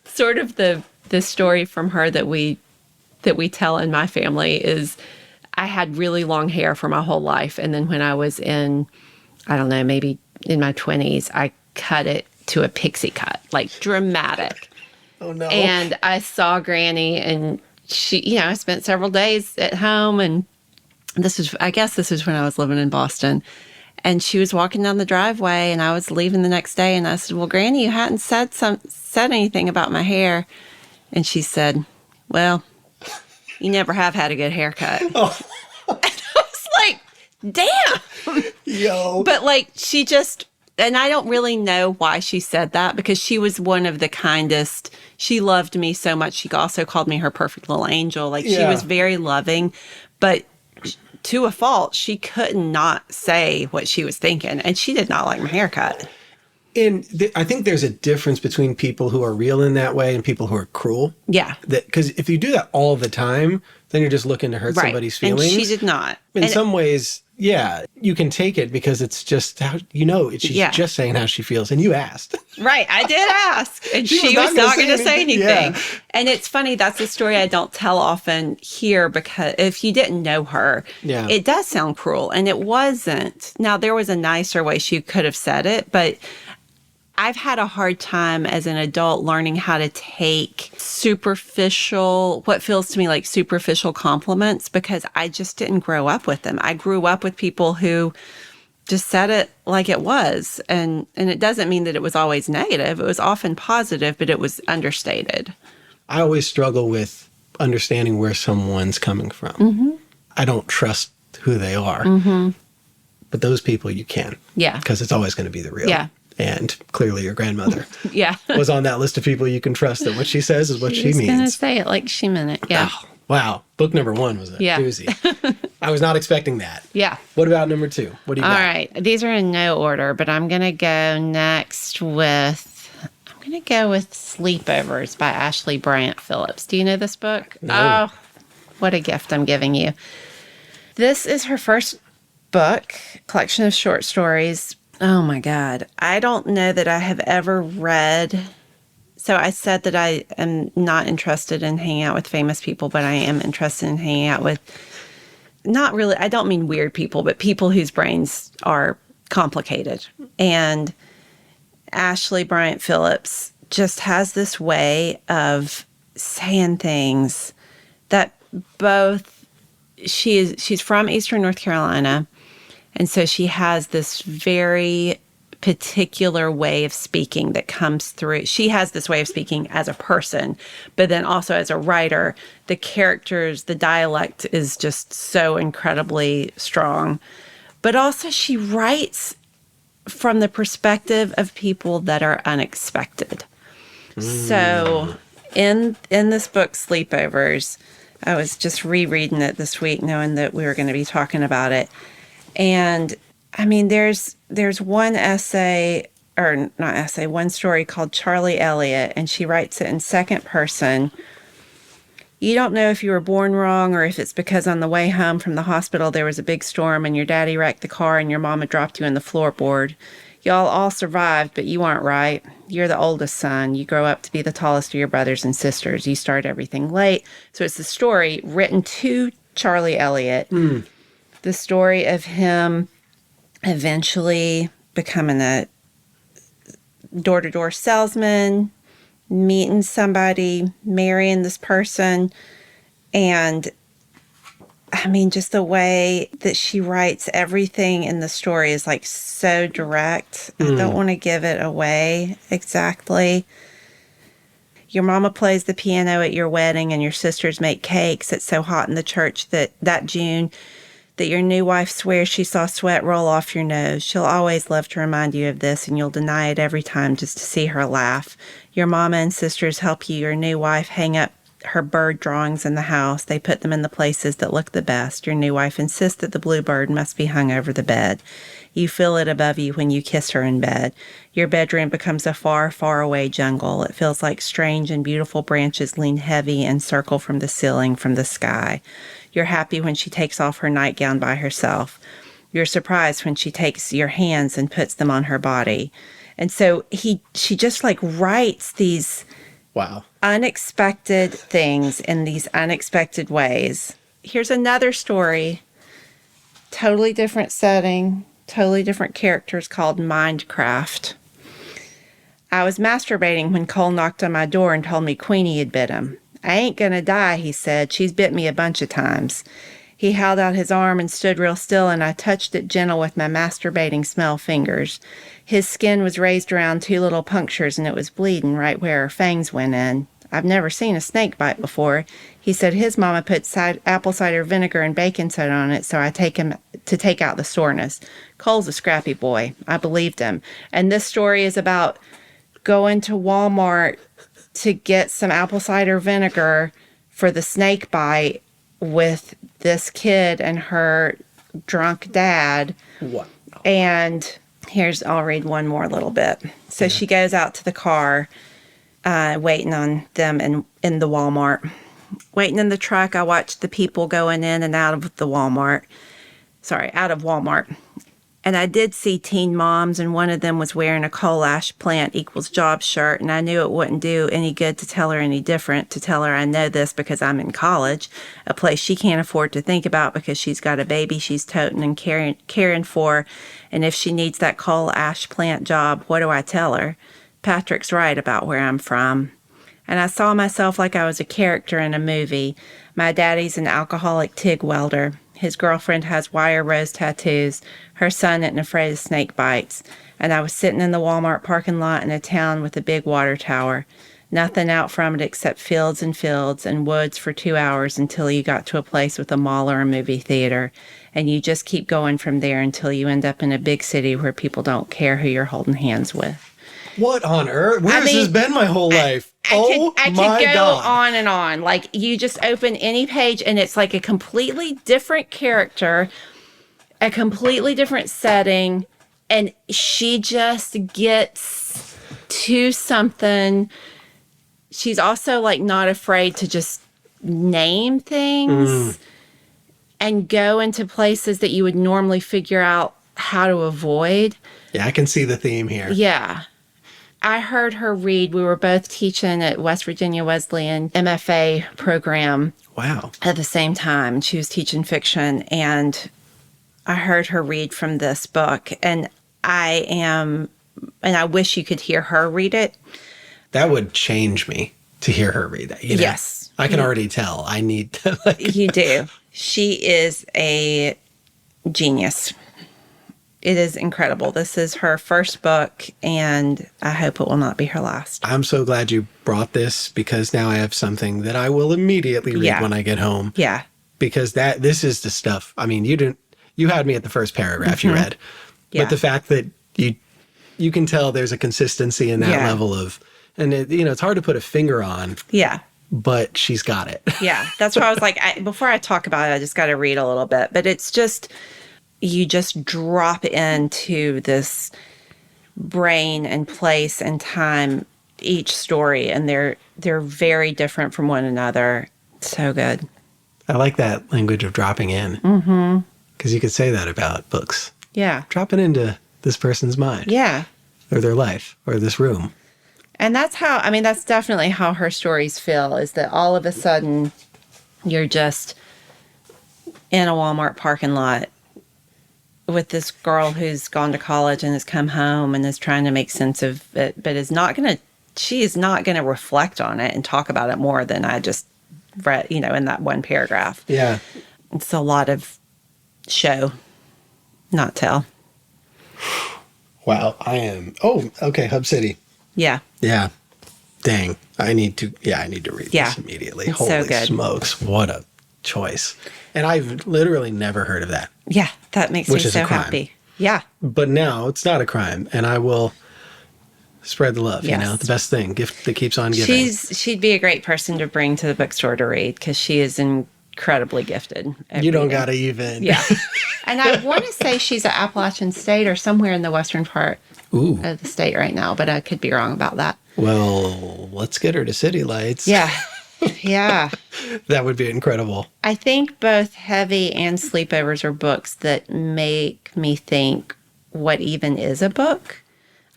Sort of the story from her that we tell in my family is I had really long hair for my whole life. And then when I was in, I don't know, maybe in my 20s, I cut it to a pixie cut, like dramatic. Oh, no. And I saw Granny, and she, I spent several days at home, and I guess this is when I was living in Boston. And she was walking down the driveway, and I was leaving the next day, and I said, well, Granny, you hadn't said anything about my hair. And she said, well, you never have had a good haircut. Oh. And I was like, damn. Yo. But like, she just, and I don't really know why she said that, because she was one of the kindest. She loved me so much. She also called me her perfect little angel. Like she was very loving, but to a fault, she could not say what she was thinking, and she did not like my haircut. And I think there's a difference between people who are real in that way and people who are cruel. Yeah. Because if you do that all the time, then you're just looking to hurt somebody's feelings. And she did not. In some ways, you can take it because it's just how, she's just saying how she feels, and you asked. Right. I did ask, and she was not going to say anything. Yeah. And it's funny, that's a story I don't tell often here, because if you didn't know her, it does sound cruel, and it wasn't. Now, there was a nicer way she could have said it, but I've had a hard time as an adult learning how to take what feels to me like superficial compliments, because I just didn't grow up with them. I grew up with people who just said it like it was. And it doesn't mean that it was always negative. It was often positive, but it was understated. I always struggle with understanding where someone's coming from. Mm-hmm. I don't trust who they are. Mm-hmm. But those people you can. Yeah. Because it's always going to be the real. Yeah. And clearly your grandmother was on that list of people you can trust, that what she says is what she means. She's going to say it like she meant it. Yeah. Oh, wow. Book number 1 was a doozy. I was not expecting that. Yeah. What about number 2? What do you got? All right. These are in no order, but I'm going to go next with Sleepovers by Ashley Bryant Phillips. Do you know this book? No. Oh, what a gift I'm giving you. This is her first book, collection of short stories. Oh my God. I don't know that I have ever read. So I said that I am not interested in hanging out with famous people, but I am interested in hanging out with, not really, I don't mean weird people, but people whose brains are complicated. And Ashley Bryant Phillips just has this way of saying things that she's from Eastern North Carolina. And so she has this very particular way of speaking that comes through. She has this way of speaking as a person, but then also as a writer. The characters, the dialect is just so incredibly strong. But also she writes from the perspective of people that are unexpected. So in this book, Sleepovers, I was just rereading it this week, knowing that we were going to be talking about it. And I mean, there's one essay, or not essay, one story called Charlie Elliott, and she writes it in second person. You don't know if you were born wrong or if it's because on the way home from the hospital there was a big storm and your daddy wrecked the car and your mama dropped you in the floorboard. Y'all all survived, but you aren't right. You're the oldest son. You grow up to be the tallest of your brothers and sisters. You start everything late. So it's the story written to Charlie Elliott. The story of him eventually becoming a door-to-door salesman, meeting somebody, marrying this person. And I mean, just the way that she writes everything in the story is like so direct. I don't want to give it away exactly. Your mama plays the piano at your wedding and your sisters make cakes. It's so hot in the church that June that your new wife swears she saw sweat roll off your nose. She'll always love to remind you of this, and you'll deny it every time just to see her laugh. Your mama and sisters help you, your new wife, hang up her bird drawings in the house. They put them in the places that look the best. Your new wife insists that the blue bird must be hung over the bed. You feel it above you when you kiss her in bed. Your bedroom becomes a far, far away jungle. It feels like strange and beautiful branches lean heavy and circle from the ceiling, from the sky. You're happy when she takes off her nightgown by herself. You're surprised when she takes your hands and puts them on her body. And so she just like writes these unexpected things in these unexpected ways. Here's another story, totally different setting, totally different characters, called Mindcraft. I was masturbating when Cole knocked on my door and told me Queenie had bit him. I ain't gonna die, he said. She's bit me a bunch of times. He held out his arm and stood real still, and I touched it gentle with my masturbating smell fingers. His skin was raised around 2 little punctures, and it was bleeding right where her fangs went in. I've never seen a snake bite before. He said his mama put apple cider vinegar and baking soda on it, so I take him to take out the soreness. Cole's a scrappy boy. I believed him. And this story is about going to Walmart to get some apple cider vinegar for the snake bite with this kid and her drunk dad. Wow. And I'll read one more little bit. So she goes out to the car, waiting on them in the Walmart. Waiting in the truck, I watched the people going in and out of Walmart. And I did see teen moms, and one of them was wearing a coal ash plant equals job shirt, and I knew it wouldn't do any good to tell her any different, to tell her I know this because I'm in college, a place she can't afford to think about because she's got a baby she's toting and caring for, and if she needs that coal ash plant job, what do I tell her? Patrick's right about where I'm from. And I saw myself like I was a character in a movie. My daddy's an alcoholic TIG welder. His girlfriend has wire rose tattoos. Her son isn't afraid of snake bites. And I was sitting in the Walmart parking lot in a town with a big water tower. Nothing out from it except fields and woods for 2 hours until you got to a place with a mall or a movie theater. And you just keep going from there until you end up in a big city where people don't care who you're holding hands with. What on earth? Where has this been my whole life? I could go on and on. Like, you just open any page and it's like a completely different character, a completely different setting, and she just gets to something. She's also like not afraid to just name things and go into places that you would normally figure out how to avoid. Yeah, I can see the theme here. Yeah. I heard her read. We were both teaching at West Virginia Wesleyan MFA program. Wow. At the same time. She was teaching fiction, and I heard her read from this book, and I wish you could hear her read it. That would change me to hear her read that. You know? Yes. I can already tell. I need to. You do. She is a genius. It is incredible. This is her first book, and I hope it will not be her last. I'm so glad you brought this, because now I have something that I will immediately read when I get home. Yeah. Because this is the stuff. I mean, you had me at the first paragraph you read. Yeah. But the fact that you can tell there's a consistency in that level of, and it's hard to put a finger on. Yeah. But she's got it. Yeah. That's why I was like, before I talk about it, I just got to read a little bit. But it's just, you just drop into this brain and place and time, each story, and they're very different from one another. So good. I like that language of dropping in. Mm-hmm. Because you could say that about books. Yeah. Dropping into this person's mind. Yeah. Or their life, or this room. And that's definitely how her stories feel, is that all of a sudden you're just in a Walmart parking lot with this girl who's gone to college and has come home and is trying to make sense of it, but she is not going to reflect on it and talk about it more than I just read, in that one paragraph. Yeah. It's a lot of show, not tell. Wow. Oh, okay. Hub City. Yeah. Yeah. Dang. I need to read this immediately. It's Holy so good. Smokes. What a choice. And I've literally never heard of that. Yeah. That makes me so happy. Yeah. But now it's not a crime, and I will spread the love, Yes. the best thing, gift that keeps on giving. She'd be a great person to bring to the bookstore to read, because she is incredibly gifted at You don't reading. got to even. Yeah. And I want to say she's at Appalachian State or somewhere in the western part of the state right now, but I could be wrong about that. Well, let's get her to City Lights. Yeah. Yeah. That would be incredible. I think both Heavy and Sleepovers are books that make me think, what even is a book?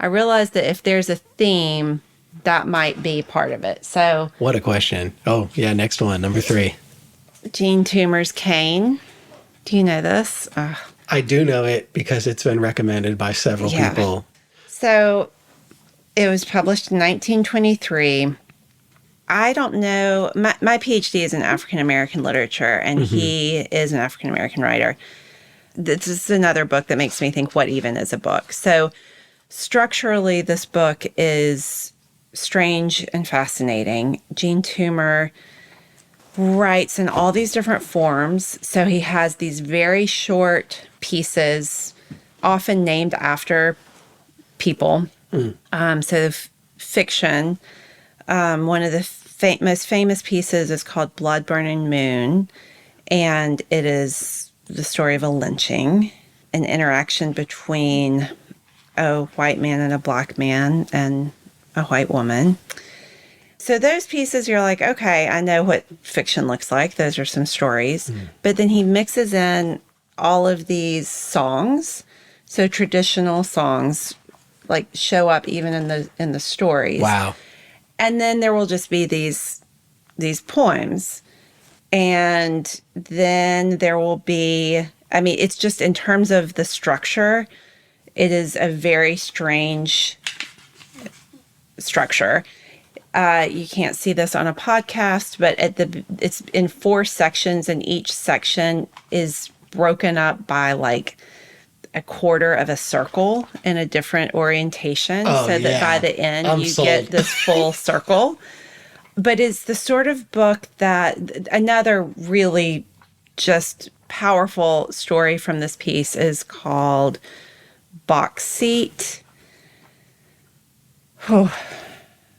I realize that if there's a theme, that might be part of it. So, What a question. Oh, yeah, next one, number 3. Jean Toomer's Cane. Do you know this? I do know it because it's been recommended by several people. So, it was published in 1923. I don't know. My PhD is in African American literature, and he is an African American writer. This is another book that makes me think, what even is a book? So, structurally, this book is strange and fascinating. Jean Toomer writes in all these different forms. So he has these very short pieces, often named after people. So fiction. One of the most famous pieces is called Blood Burning Moon, and it is the story of a lynching, an interaction between a white man and a black man and a white woman. So those pieces, you're like, okay, I know what fiction looks like. Those are some stories. But then he mixes in all of these songs. So traditional songs like show up even in the stories. Wow. And then there will just be these poems. And then there will be, it's just in terms of the structure, it is a very strange structure. You can't see this on a podcast, but it's in 4 sections, and each section is broken up by like a quarter of a circle in a different orientation, that by the end I'm you sold. get this full circle. But it's the sort of book that, another really just powerful story from this piece is called Box Seat. Oh,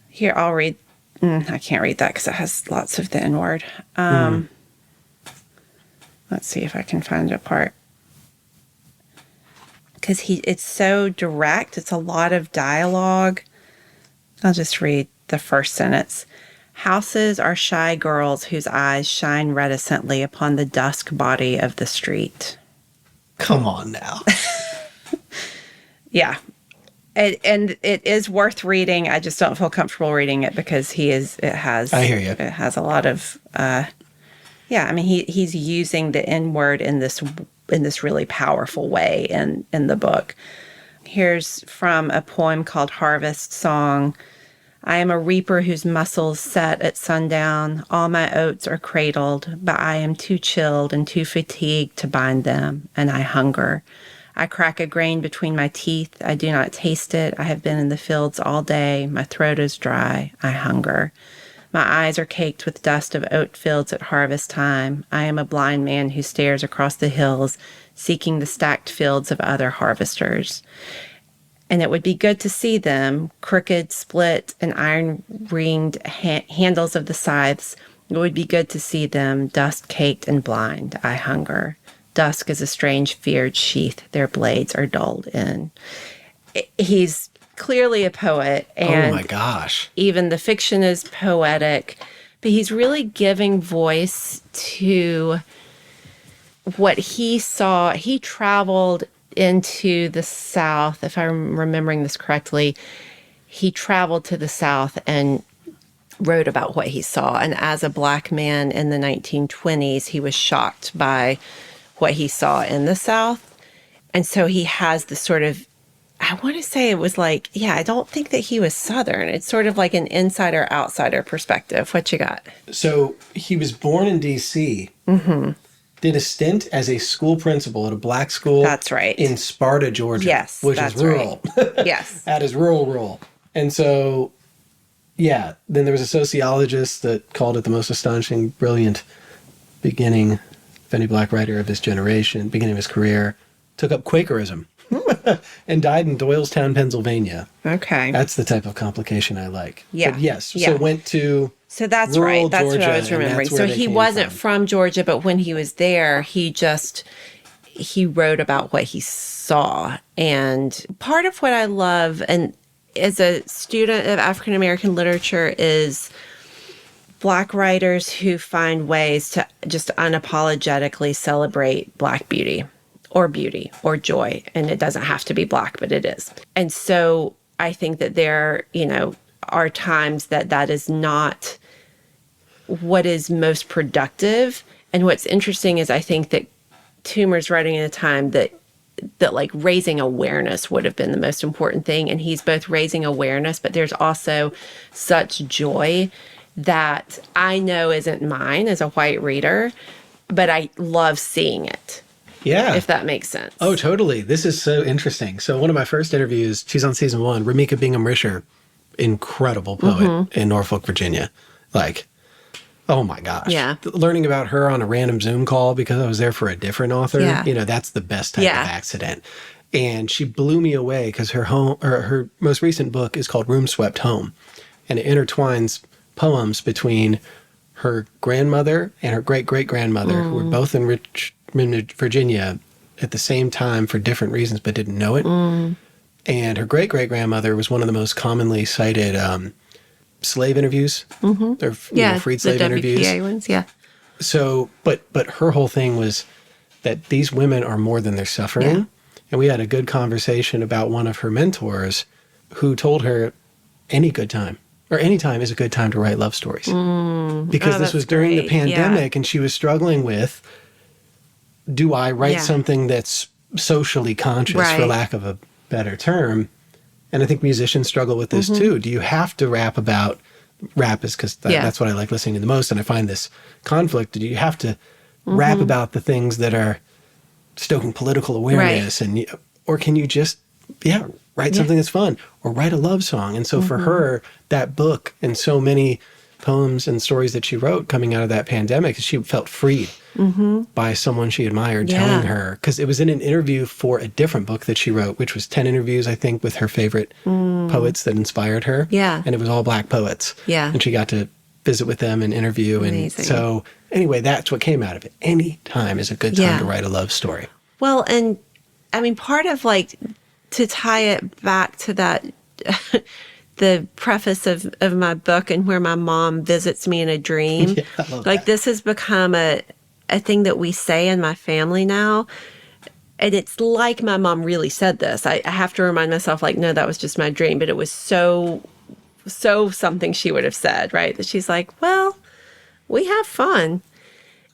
here, I'll read. I can't read that because it has lots of the N-word. Let's see if I can find a part. Because it's so direct. It's a lot of dialogue. I'll just read the first sentence. Houses are shy girls whose eyes shine reticently upon the dusk body of the street. Come on now. Yeah. And it is worth reading. I just don't feel comfortable reading it because I hear you. It has a lot of, he's using the N-word in this really powerful way in the book. Here's from a poem called Harvest Song. I am a reaper whose muscles set at sundown. All my oats are cradled, but I am too chilled and too fatigued to bind them, and I hunger. I crack a grain between my teeth. I do not taste it. I have been in the fields all day. My throat is dry. I hunger. My eyes are caked with dust of oat fields at harvest time. I am a blind man who stares across the hills, seeking the stacked fields of other harvesters. And it would be good to see them, crooked, split, and iron-ringed handles of the scythes. It would be good to see them, dust-caked and blind. I hunger. Dusk is a strange, feared sheath their blades are dulled in. He's clearly a poet, and oh my gosh, even the fiction is poetic, but he's really giving voice to what he saw. He traveled into the South, if I'm remembering this correctly. He traveled to the South and wrote about what he saw. And as a Black man in the 1920s, he was shocked by what he saw in the South. And so he has this sort of, I want to say it was like, yeah, I don't think that he was Southern. It's sort of like an insider-outsider perspective. What you got? So he was born in D.C., did a stint as a school principal at a Black school. That's right. In Sparta, Georgia. Yes, which that's is rural. Right. Yes. That is rural. And so, yeah, then there was a sociologist that called it the most astonishing, brilliant beginning of any Black writer of his generation, beginning of his career, took up Quakerism and died in Doylestown, Pennsylvania. Okay. That's the type of complication I like. Yeah. But yes, Yeah. so went to So that's rural right. That's Georgia, what I was and remembering. that's where So they he came wasn't from Georgia, but when he was there, he wrote about what he saw. And part of what I love, and as a student of African American literature, is Black writers who find ways to just unapologetically celebrate Black beauty or joy. And it doesn't have to be Black, but it is. And so I think that there, are times that is not what is most productive. And what's interesting is I think that Toomer's writing in a time that like raising awareness would have been the most important thing. And he's both raising awareness, but there's also such joy that I know isn't mine as a white reader, but I love seeing it. Yeah. If that makes sense. Oh, totally. This is so interesting. So one of my first interviews, she's on season 1, Ramika Bingham-Risher, incredible poet in Norfolk, Virginia. Like, oh my gosh. Yeah. Learning about her on a random Zoom call because I was there for a different author, that's the best type of accident. And she blew me away because her most recent book is called Room Swept Home. And it intertwines poems between her grandmother and her great-great-grandmother, who were both in Richmond, Virginia at the same time for different reasons, but didn't know it. And her great-great-grandmother was one of the most commonly cited slave interviews. They're freed slave interviews. The WPA ones, yeah. So, but her whole thing was that these women are more than their suffering. Yeah. And we had a good conversation about one of her mentors who told her any good time or any time is a good time to write love stories. Because this was during the pandemic and she was struggling with, do I write something that's socially conscious, for lack of a better term? And I think musicians struggle with this too. Do you have to rap is because that's what I like listening to the most, and I find this conflict. Do you have to rap about the things that are stoking political awareness, or can you just write something that's fun, or write a love song? And so for her, that book and so many poems and stories that she wrote coming out of that pandemic, she felt freed by someone she admired telling her, because it was in an interview for a different book that she wrote, which was 10 interviews, I think, with her favorite poets that inspired her. Yeah. And it was all Black poets. Yeah. And she got to visit with them and interview. Amazing. And so anyway, that's what came out of it. Any time is a good time to write a love story. Well, and I mean, part of to tie it back to that, the preface of my book and where my mom visits me in a dream, this has become a thing that we say in my family now. And it's like my mom really said this. I have to remind myself, no, that was just my dream. But it was so something she would have said, right? That she's like, well, we have fun.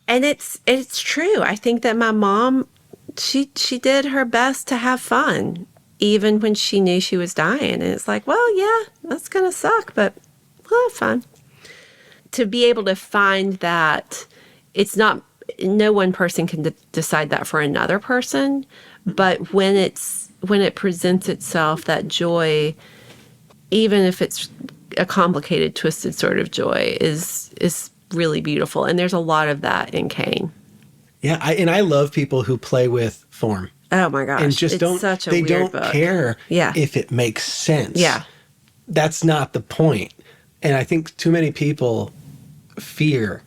And it's true. I think that my mom, she did her best to have fun, even when she knew she was dying. And it's like, well, yeah, that's going to suck, but we'll have fun. To be able to find that it's not, no one person can decide that for another person, but when it presents itself, that joy, even if it's a complicated, twisted sort of joy is really beautiful. And there's a lot of that in Kane. Yeah, I love people who play with form. Oh my gosh. And just it's such a weird book. Care Yeah. if it makes sense. Yeah. That's not the point. And I think too many people fear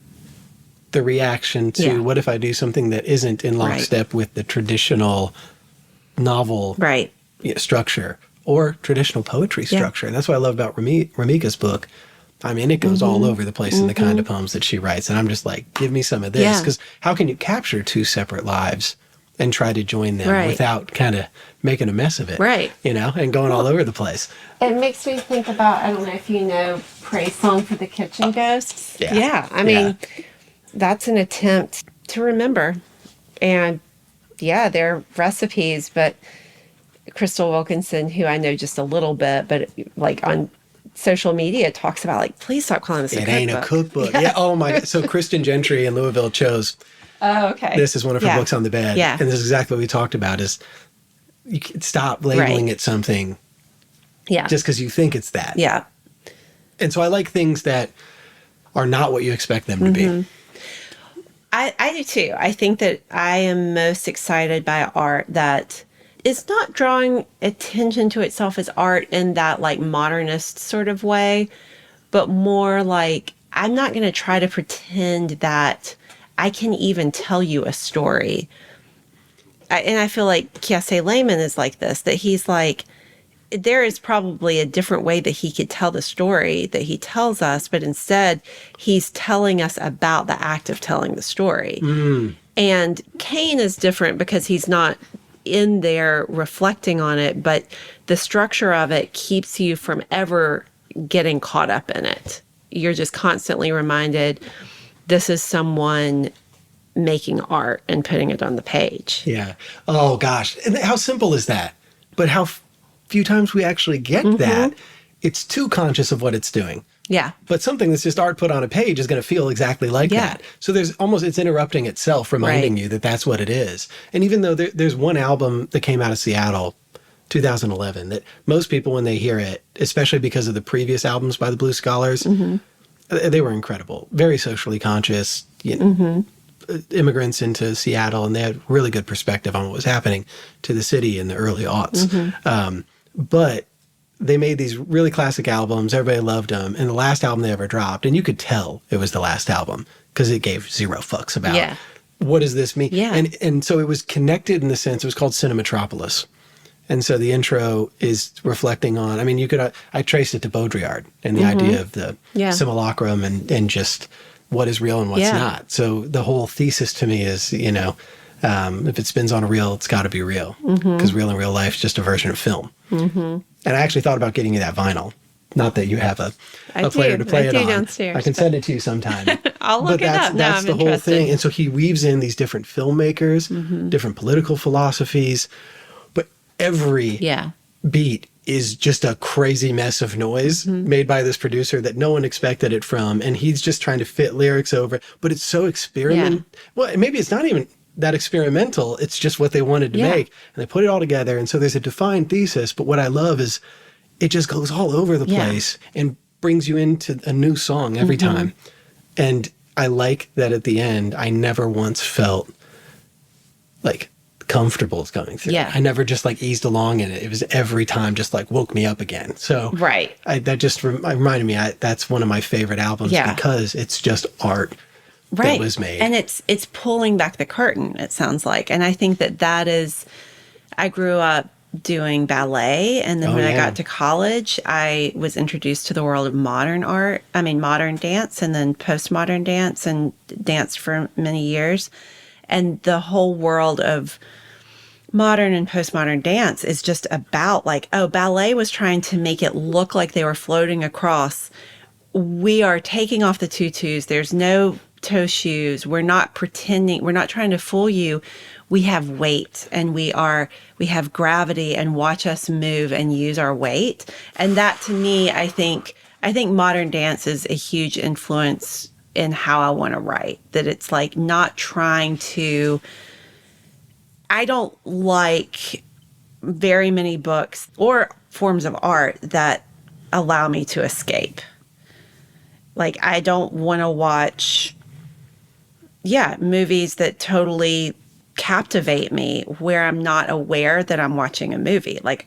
the reaction to what if I do something that isn't in lockstep with the traditional novel structure or traditional poetry structure. And that's what I love about Ramika's book. I mean, it goes all over the place in the kind of poems that she writes. And I'm just like, give me some of this. Because how can you capture two separate lives and try to join them without kind of making a mess of it? Right. You know, and going all over the place. It makes me think about, I don't know if you know Praise Song for the Kitchen Ghosts. Yeah. I mean, that's an attempt to remember. And they're recipes, but Crystal Wilkinson, who I know just a little bit, but like on social media talks about like, please stop calling this a cookbook. It ain't a cookbook. Yeah. Oh my God. So Kristen Gentry in Louisville chose. Oh, okay. This is one of her books on the bed. Yeah. And this is exactly what we talked about is you can stop labeling it something just because you think it's that. Yeah. And so I like things that are not what you expect them to be. I do too. I think that I am most excited by art that is not drawing attention to itself as art in that like modernist sort of way, but more like I'm not going to try to pretend that I can even tell you a story. And I feel like Kiese Layman is like this, that he's like, there is probably a different way that he could tell the story that he tells us, but instead he's telling us about the act of telling the story. And Kane is different because he's not in there reflecting on it, but the structure of it keeps you from ever getting caught up in it. You're just constantly reminded this is someone making art and putting it on the page. Yeah. Oh gosh. And how simple is that? But how few times we actually get that. It's too conscious of what it's doing. Yeah. But something that's just art put on a page is going to feel exactly like that. So there's almost, it's interrupting itself, reminding you that that's what it is. And even though there's one album that came out of Seattle, 2011, that most people, when they hear it, especially because of the previous albums by the Blue Scholars, they were incredible. Very socially conscious, you know, immigrants into Seattle, and they had really good perspective on what was happening to the city in the early aughts. But they made these really classic albums. Everybody loved them. And the last album they ever dropped, and you could tell it was the last album because it gave zero fucks about what does this mean. And so it was connected in the sense, it was called Cinemetropolis. And so the intro is reflecting on, I mean, you could, I traced it to Baudrillard and the idea of the simulacrum and just what is real and what's not. So the whole thesis to me is, you know, if it spins on a reel, it's got to be real because real in real life is just a version of film. And I actually thought about getting you that vinyl. Not that you have a player to play it on. Downstairs, I can send it to you sometime. I'll look it up. That's the whole thing. And so he weaves in these different filmmakers, different political philosophies, but every beat is just a crazy mess of noise made by this producer that no one expected it from. And he's just trying to fit lyrics over it. But it's so experimental. Well, maybe it's not even that experimental. It's just what they wanted to make. And they put it all together. And so there's a defined thesis. But what I love is it just goes all over the place and brings you into a new song every time. And I like that at the end, I never once felt like comfortable coming through. I never just like eased along in it. It was every time just like woke me up again. So that just reminded me, that's one of my favorite albums because it's just art that was made. And it's pulling back the curtain, it sounds like. And I think that is, I grew up doing ballet, and then when I got to college, I was introduced to the world of modern dance, and then postmodern dance, and danced for many years. And the whole world of modern and postmodern dance is just about like, ballet was trying to make it look like they were floating across. We are taking off the tutus. There's no toe shoes. We're not pretending. We're not trying to fool you. We have weight, and we have gravity, and watch us move and use our weight. And that, to me, I think modern dance is a huge influence in how I want to write. That it's like not trying to, I don't like very many books or forms of art that allow me to escape. Like, I don't want to watch, movies that totally captivate me where I'm not aware that I'm watching a movie. Like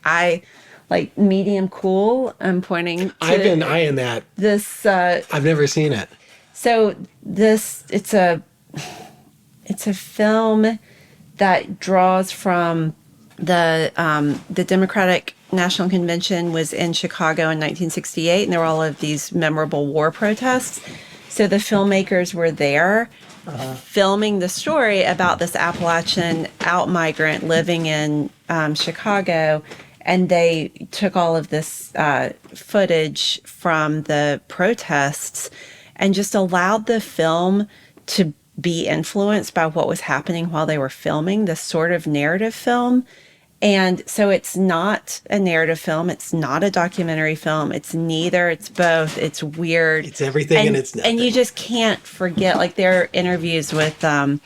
medium cool, I'm pointing to. I've been eyeing that. This. I've never seen it. So it's a film that draws from the Democratic National Convention was in Chicago in 1968, and there were all of these memorable war protests. So the filmmakers were there filming the story about this Appalachian out-migrant living in Chicago, and they took all of this footage from the protests and just allowed the film to be influenced by what was happening while they were filming this sort of narrative film. And so it's not a narrative film. It's not a documentary film. It's neither. It's both. It's weird. It's everything and it's nothing. And you just can't forget, like, there are interviews with, I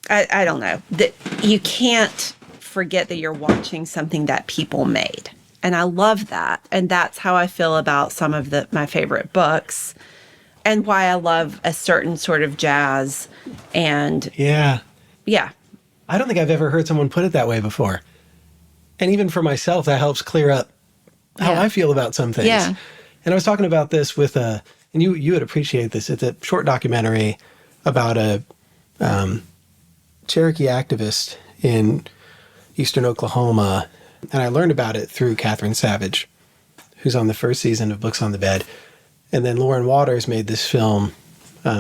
don't know, that you can't forget that you're watching something that people made. And I love that. And that's how I feel about some of my favorite books and why I love a certain sort of jazz. And yeah. I don't think I've ever heard someone put it that way before. And even for myself, that helps clear up how I feel about some things. Yeah. And I was talking about this with and you would appreciate this. It's a short documentary about a Cherokee activist in eastern Oklahoma. And I learned about it through Catherine Savage, who's on the first season of Books on the Bed. And then Lauren Waters made this film.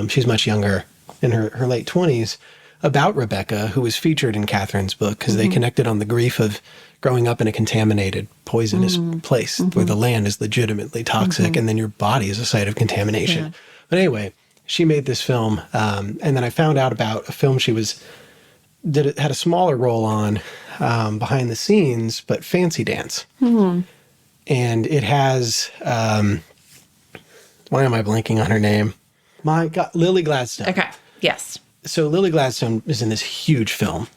She's much younger, in her late 20s, about Rebecca, who was featured in Catherine's book because they connected on the grief of growing up in a contaminated, poisonous place where the land is legitimately toxic and then your body is a site of contamination. Yeah. But anyway, she made this film. And then I found out about a film she had a smaller role on behind the scenes, but Fancy Dance. And it has, why am I blanking on her name? My God, Lily Gladstone. Okay. Yes. So Lily Gladstone is in this huge film,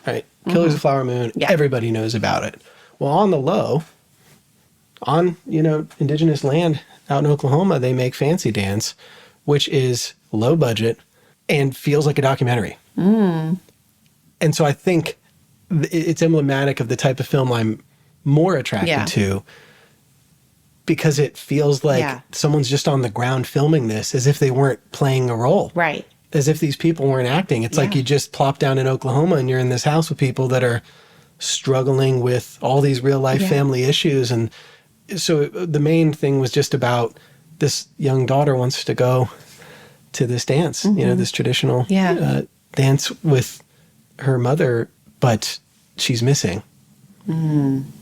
right? Killers of the Flower Moon. Yeah. Everybody knows about it. Well, on the low, on, indigenous land out in Oklahoma, they make Fancy Dance, which is low budget and feels like a documentary. And so I think it's emblematic of the type of film I'm more attracted to, because it feels like someone's just on the ground filming this as if they weren't playing a role. Right. As if these people weren't acting. It's like you just plop down in Oklahoma and you're in this house with people that are struggling with all these real life family issues. And so the main thing was just about this young daughter wants to go to this dance, this traditional dance with her mother, but she's missing. And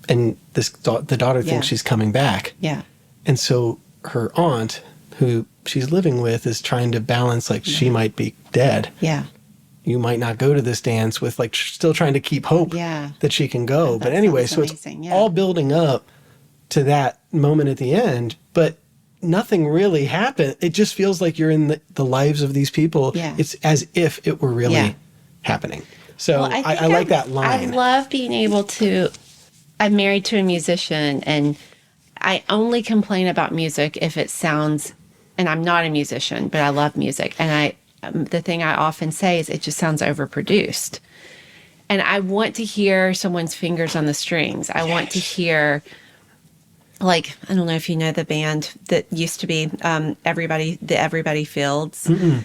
the daughter thinks she's coming back. Yeah. And so her aunt, who she's living with, is trying to balance, like, she might be dead. Yeah. You might not go to this dance with, like, still trying to keep hope that she can go. But anyway, so amazing. It's all building up to that moment at the end, but nothing really happened. It just feels like you're in the lives of these people. Yeah. It's as if it were really happening. So I like that line. I love being able to, I'm married to a musician, and I only complain about music if it sounds, and I'm not a musician, but I love music. And the thing I often say is it just sounds overproduced. And I want to hear someone's fingers on the strings. I want to hear, like, I don't know if you know the band that used to be Everybody Fields. Mm-mm.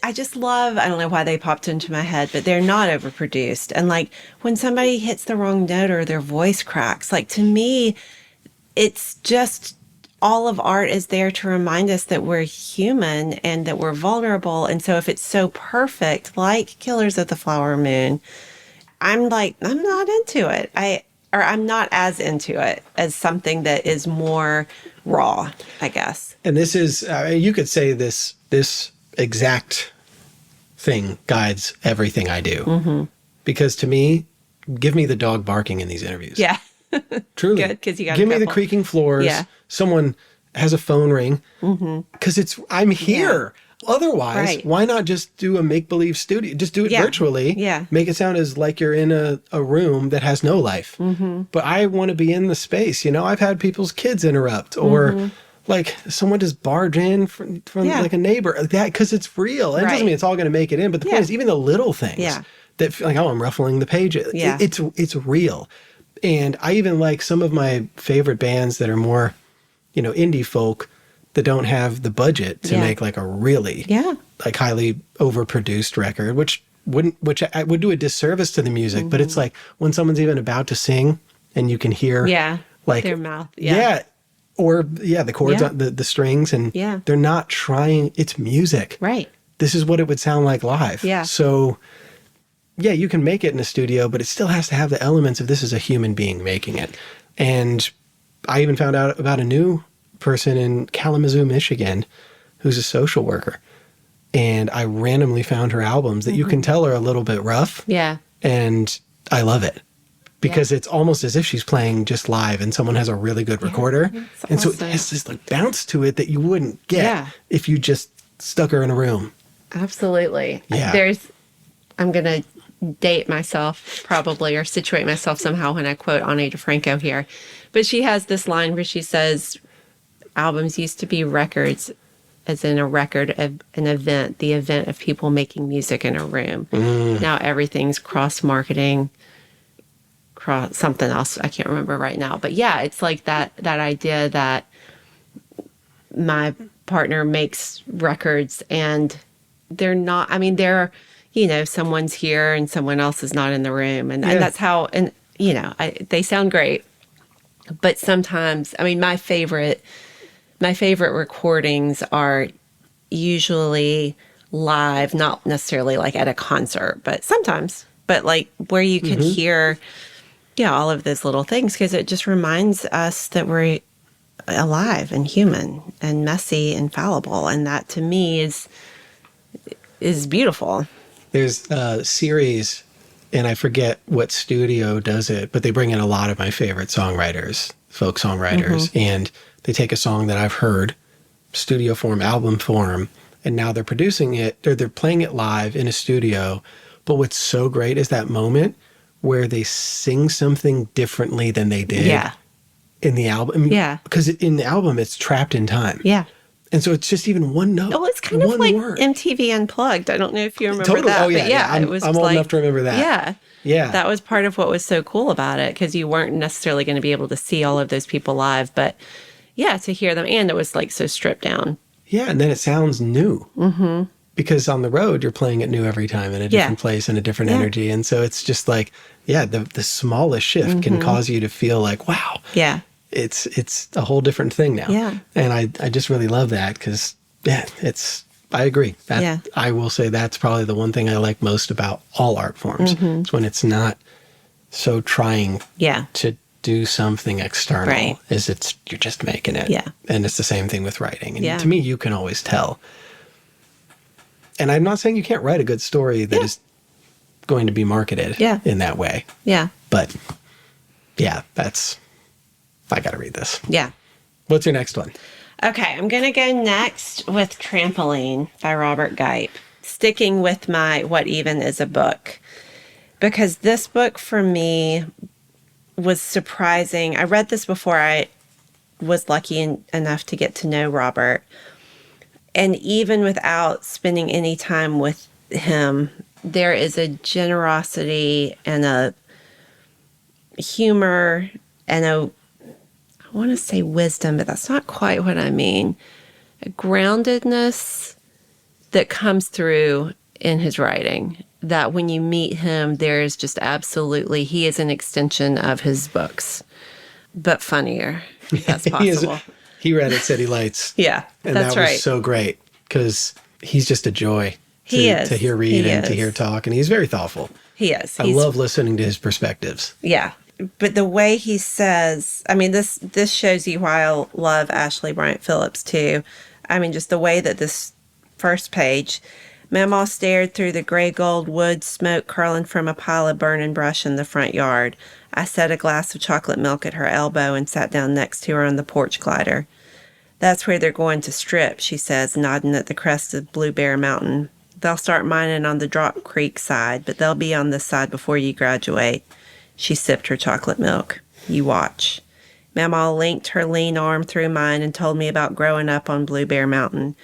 I just love, I don't know why they popped into my head, but they're not overproduced. And, like, when somebody hits the wrong note or their voice cracks, like, to me, it's just, all of art is there to remind us that we're human and that we're vulnerable. And so if it's so perfect, like Killers of the Flower Moon, I'm not into it. I'm not as into it as something that is more raw, I guess. And this is, you could say this exact thing guides everything I do. Mm-hmm. Because to me, give me the dog barking in these interviews. Yeah. Truly. Good, because you got give me the creaking floors. Yeah. Someone has a phone ring. Because I'm here. Otherwise, Right. why not just do a make-believe studio? Just do it Yeah. virtually. Yeah. Make it sound as like you're in a room that has no life. Mm-hmm. But I want to be in the space. I've had people's kids interrupt or like someone just barge in from Yeah. like a neighbor like that because it's real. And it Right. doesn't mean it's all going to make it in. But the point is, even the little things that feel like, oh, I'm ruffling the page. Yeah. It's real. And I even like some of my favorite bands that are more, indie folk that don't have the budget to make like a really like highly overproduced record, which I would do a disservice to the music. But it's like when someone's even about to sing and you can hear like their mouth. Or the chords on the strings and they're not trying. It's music. Right. This is what it would sound like live. Yeah. So you can make it in a studio, but it still has to have the elements of this is a human being making it. And I even found out about a new person in Kalamazoo, Michigan, who's a social worker. And I randomly found her albums that you can tell are a little bit rough. Yeah. And I love it because it's almost as if she's playing just live and someone has a really good recorder. And so it has this like bounce to it that you wouldn't get if you just stuck her in a room. Absolutely. Yeah. I'm going to date myself probably or situate myself somehow when I quote Ani DeFranco here. But she has this line where she says, albums used to be records, as in a record of an event, the event of people making music in a room. Now everything's cross-marketing, something else I can't remember right now. But yeah, it's like that idea that my partner makes records and they're not, they're, someone's here and someone else is not in the room. And that's how, and, they sound great. But sometimes, my favorite recordings are usually live, not necessarily like at a concert, but sometimes, but like where you can hear, all of those little things, because it just reminds us that we're alive and human and messy and fallible. And that to me is beautiful. There's a series, and I forget what studio does it, but they bring in a lot of my favorite songwriters, folk songwriters, and they take a song that I've heard, studio form, album form, and now they're producing it, or they're playing it live in a studio. But what's so great is that moment where they sing something differently than they did in the album. Because in the album, it's trapped in time. Yeah. And so it's just even one note. Oh, it's kind of like word. MTV Unplugged. I don't know if you remember that. Oh, yeah. But yeah, I'm, it was I'm old enough to remember that. Yeah. Yeah. That was part of what was so cool about it, because you weren't necessarily going to be able to see all of those people live. But to hear them. And it was like so stripped down. Yeah. And then it sounds new. Mm-hmm. Because on the road, you're playing it new every time in a different place and a different energy. And so it's just like, the smallest shift can cause you to feel like, wow. Yeah. It's a whole different thing now. Yeah. And I just really love that because, I agree. I will say that's probably the one thing I like most about all art forms. Is when it's not so trying to do something external. Right. You're just making it. Yeah. And it's the same thing with writing. And to me, you can always tell. And I'm not saying you can't write a good story that is going to be marketed in that way. Yeah. But I got to read this. Yeah. What's your next one? Okay, I'm going to go next with Trampoline by Robert Gipe, sticking with my What Even is a Book, because this book for me was surprising. I read this before I was lucky enough to get to know Robert, and even without spending any time with him, there is a generosity and a humor and I want to say wisdom, but that's not quite what I mean. A groundedness that comes through in his writing, that when you meet him, there is just absolutely, he is an extension of his books, but funnier, if that's possible. He read it, said he lights. Yeah, and that's that right. was so great because he's just a joy to hear read and to hear talk, and he's very thoughtful. He is. I love listening to his perspectives. Yeah. But the way he says, this shows you why I love Ashley Bryant Phillips too. Just the way that this first page, Mamaw stared through the gray gold wood smoke curling from a pile of burning brush in the front yard. I set a glass of chocolate milk at her elbow and sat down next to her on the porch glider. That's where they're going to strip, she says, nodding at the crest of Blue Bear Mountain. They'll start mining on the Drop Creek side, but they'll be on this side before you graduate. She sipped her chocolate milk. You watch. Mama linked her lean arm through mine and told me about growing up on Blue Bear Mountain.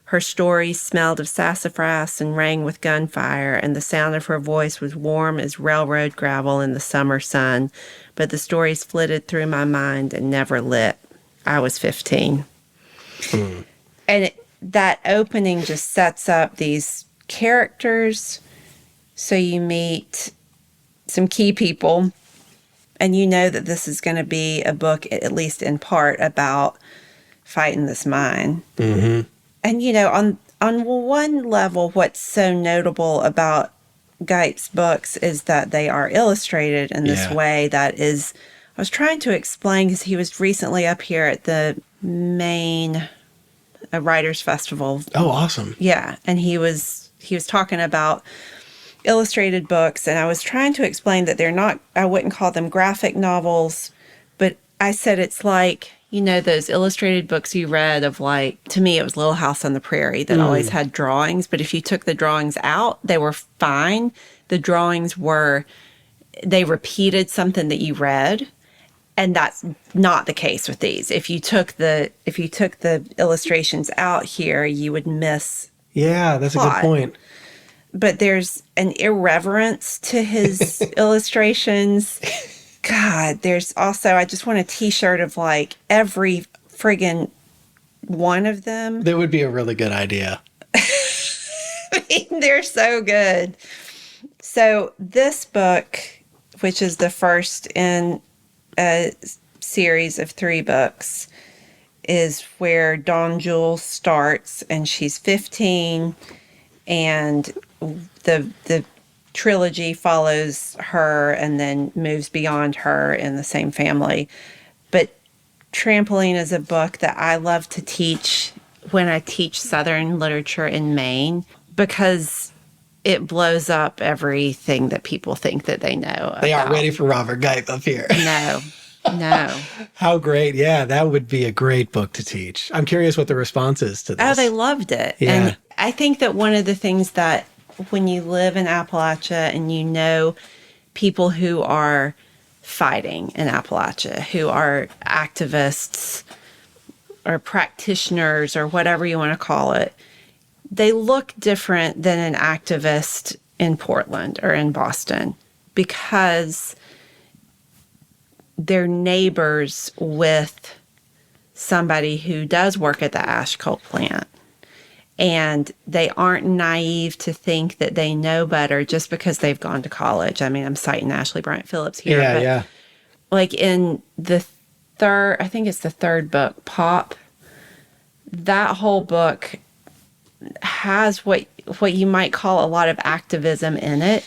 Her story smelled of sassafras and rang with gunfire, and the sound of her voice was warm as railroad gravel in the summer sun, but the stories flitted through my mind and never lit. I was 15. And that opening just sets up these characters. So you meet some key people, and you know that this is going to be a book, at least in part, about fighting this mine. Mm-hmm. And, you know, on one level, what's so notable about Geip's books is that they are illustrated in this way that is, I was trying to explain, because he was recently up here at the Maine Writers Festival. Oh, awesome. Yeah. And he was talking about illustrated books, and I was trying to explain that they're not, I wouldn't call them graphic novels, but I said it's like, you know, those illustrated books you read of, like, to me it was Little House on the Prairie that always had drawings, but if you took the drawings out, they were fine. The drawings were, they repeated something that you read, and that's not the case with these. If you took the illustrations out here, you would miss that's plot. A good point. But there's an irreverence to his illustrations. God, there's also, I just want a t-shirt of, like, every friggin' one of them. That would be a really good idea. I mean, they're so good. So this book, which is the first in a series of 3 books, is where Dawn Jewel starts, and she's 15, and the trilogy follows her and then moves beyond her in the same family. But Trampoline is a book that I love to teach when I teach Southern literature in Maine, because it blows up everything that people think that they know. They aren't ready for Robert Geip up here. No. How great. Yeah, that would be a great book to teach. I'm curious what the response is to this. Oh, they loved it. Yeah. And I think that one of the things that when you live in Appalachia and you know people who are fighting in Appalachia, who are activists or practitioners or whatever you want to call it, they look different than an activist in Portland or in Boston, because they're neighbors with somebody who does work at the ash coal plant. And they aren't naive to think that they know better just because they've gone to college. I mean, I'm citing Ashley Bryant Phillips here. Yeah. Like in the I think it's the third book, Pop, that whole book has what you might call a lot of activism in it,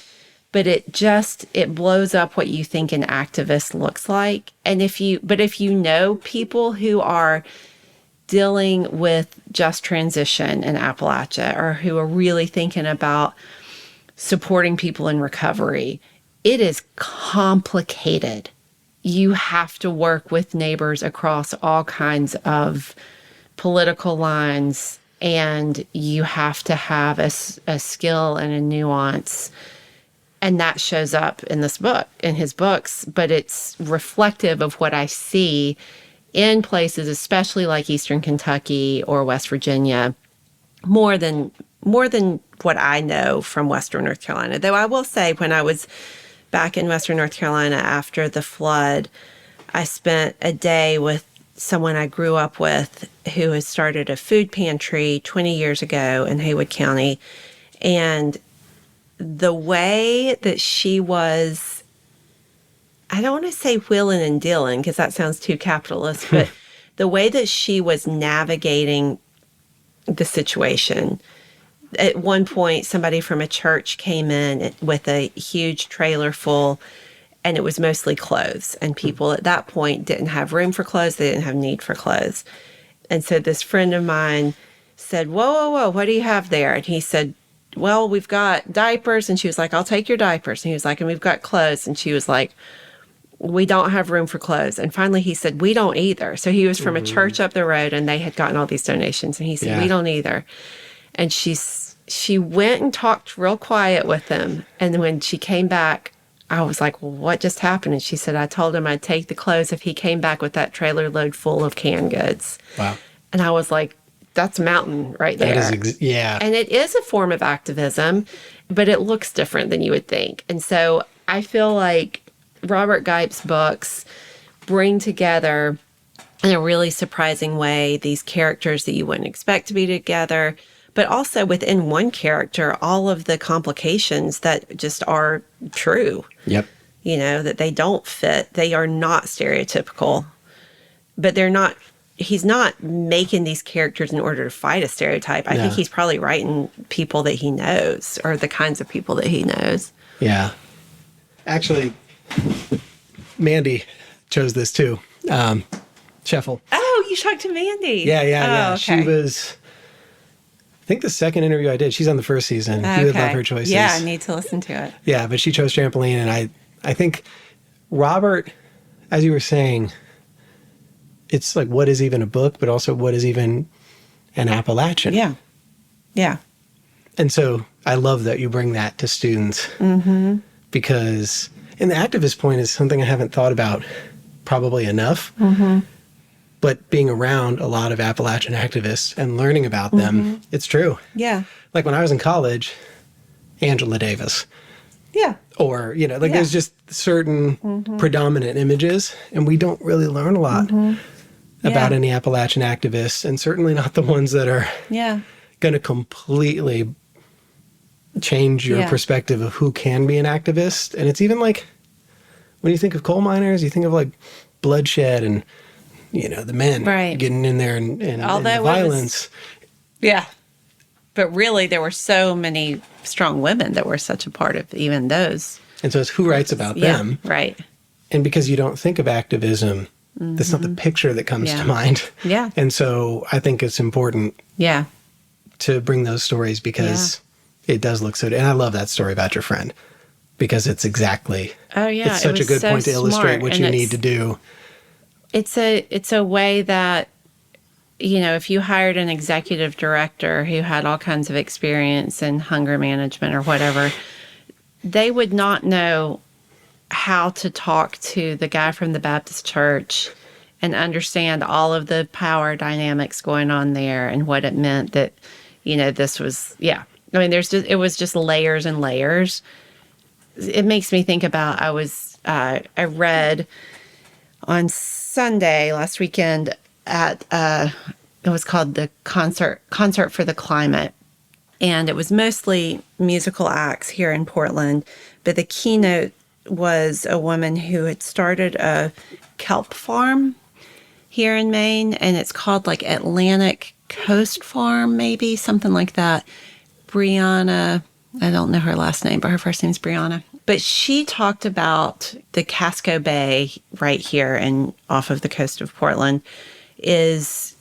but it blows up what you think an activist looks like. And if you know people who are dealing with just transition in Appalachia, or who are really thinking about supporting people in recovery, it is complicated. You have to work with neighbors across all kinds of political lines, and you have to have a skill and a nuance. And that shows up in this book, in his books, but it's reflective of what I see in places, especially like Eastern Kentucky or West Virginia, more than what I know from Western North Carolina. Though I will say, when I was back in Western North Carolina after the flood, I spent a day with someone I grew up with who had started a food pantry 20 years ago in Haywood County. And the way that she was, I don't want to say wheeling and dealing, because that sounds too capitalist, but the way that she was navigating the situation. At one point, somebody from a church came in with a huge trailer full, and it was mostly clothes. And people at that point didn't have room for clothes. They didn't have need for clothes. And so this friend of mine said, whoa, what do you have there? And he said, well, we've got diapers. And she was like, I'll take your diapers. And he was like, and we've got clothes. And she was like, we don't have room for clothes. And finally he said, we don't either. So he was from a church up the road and they had gotten all these donations. And he said, we don't either. And she went and talked real quiet with him. And when she came back, I was like, well, what just happened? And she said, I told him I'd take the clothes if he came back with that trailer load full of canned goods. Wow. And I was like, that's a mountain right there. That is, yeah. And it is a form of activism, but it looks different than you would think. And so I feel like Robert Geip's books bring together in a really surprising way these characters that you wouldn't expect to be together, but also within one character, all of the complications that just are true. Yep. You know, that they don't fit. They are not stereotypical, but they're not. He's not making these characters in order to fight a stereotype. I think he's probably writing people that he knows or the kinds of people that he knows. Yeah. Actually, Mandy chose this too. Sheffel. Oh, you talked to Mandy. Yeah. Okay. She was, I think the second interview I did, she's on the first season. You would love her choices. Yeah, I need to listen to it. Yeah, but she chose Trampoline. And I think Robert, as you were saying, it's like, what is even a book, but also what is even an Appalachian? Yeah. Yeah. And so I love that you bring that to students because, and the activist point is something I haven't thought about probably enough, but being around a lot of Appalachian activists and learning about them, it's true. Yeah. Like when I was in college, Angela Davis. Yeah. Or, you know, like there's just certain predominant images, and we don't really learn a lot about any Appalachian activists, and certainly not the ones that are going to completely change your perspective of who can be an activist. And it's even like, when you think of coal miners, you think of like bloodshed and, you know, the men getting in there and the violence. Yeah. But really, there were so many strong women that were such a part of even those. And so it's who writes about them. Right. And because you don't think of activism, that's not the picture that comes to mind. Yeah. And so I think it's important to bring those stories because it does look so... And I love that story about your friend because it's exactly... Oh, yeah. It's such a good point to illustrate what you need to do. It's a way that, you know, if you hired an executive director who had all kinds of experience in hunger management or whatever, they would not know how to talk to the guy from the Baptist church and understand all of the power dynamics going on there and what it meant that, you know, this was, I mean, it was just layers and layers. It makes me think about, I read on Sunday last weekend at, it was called the Concert for the Climate. And it was mostly musical acts here in Portland, but the keynote was a woman who had started a kelp farm here in Maine, and it's called like Atlantic Coast Farm, maybe, something like that. Brianna, I don't know her last name, but her first name is Brianna. But she talked about the Casco Bay right here and off of the coast of Portland is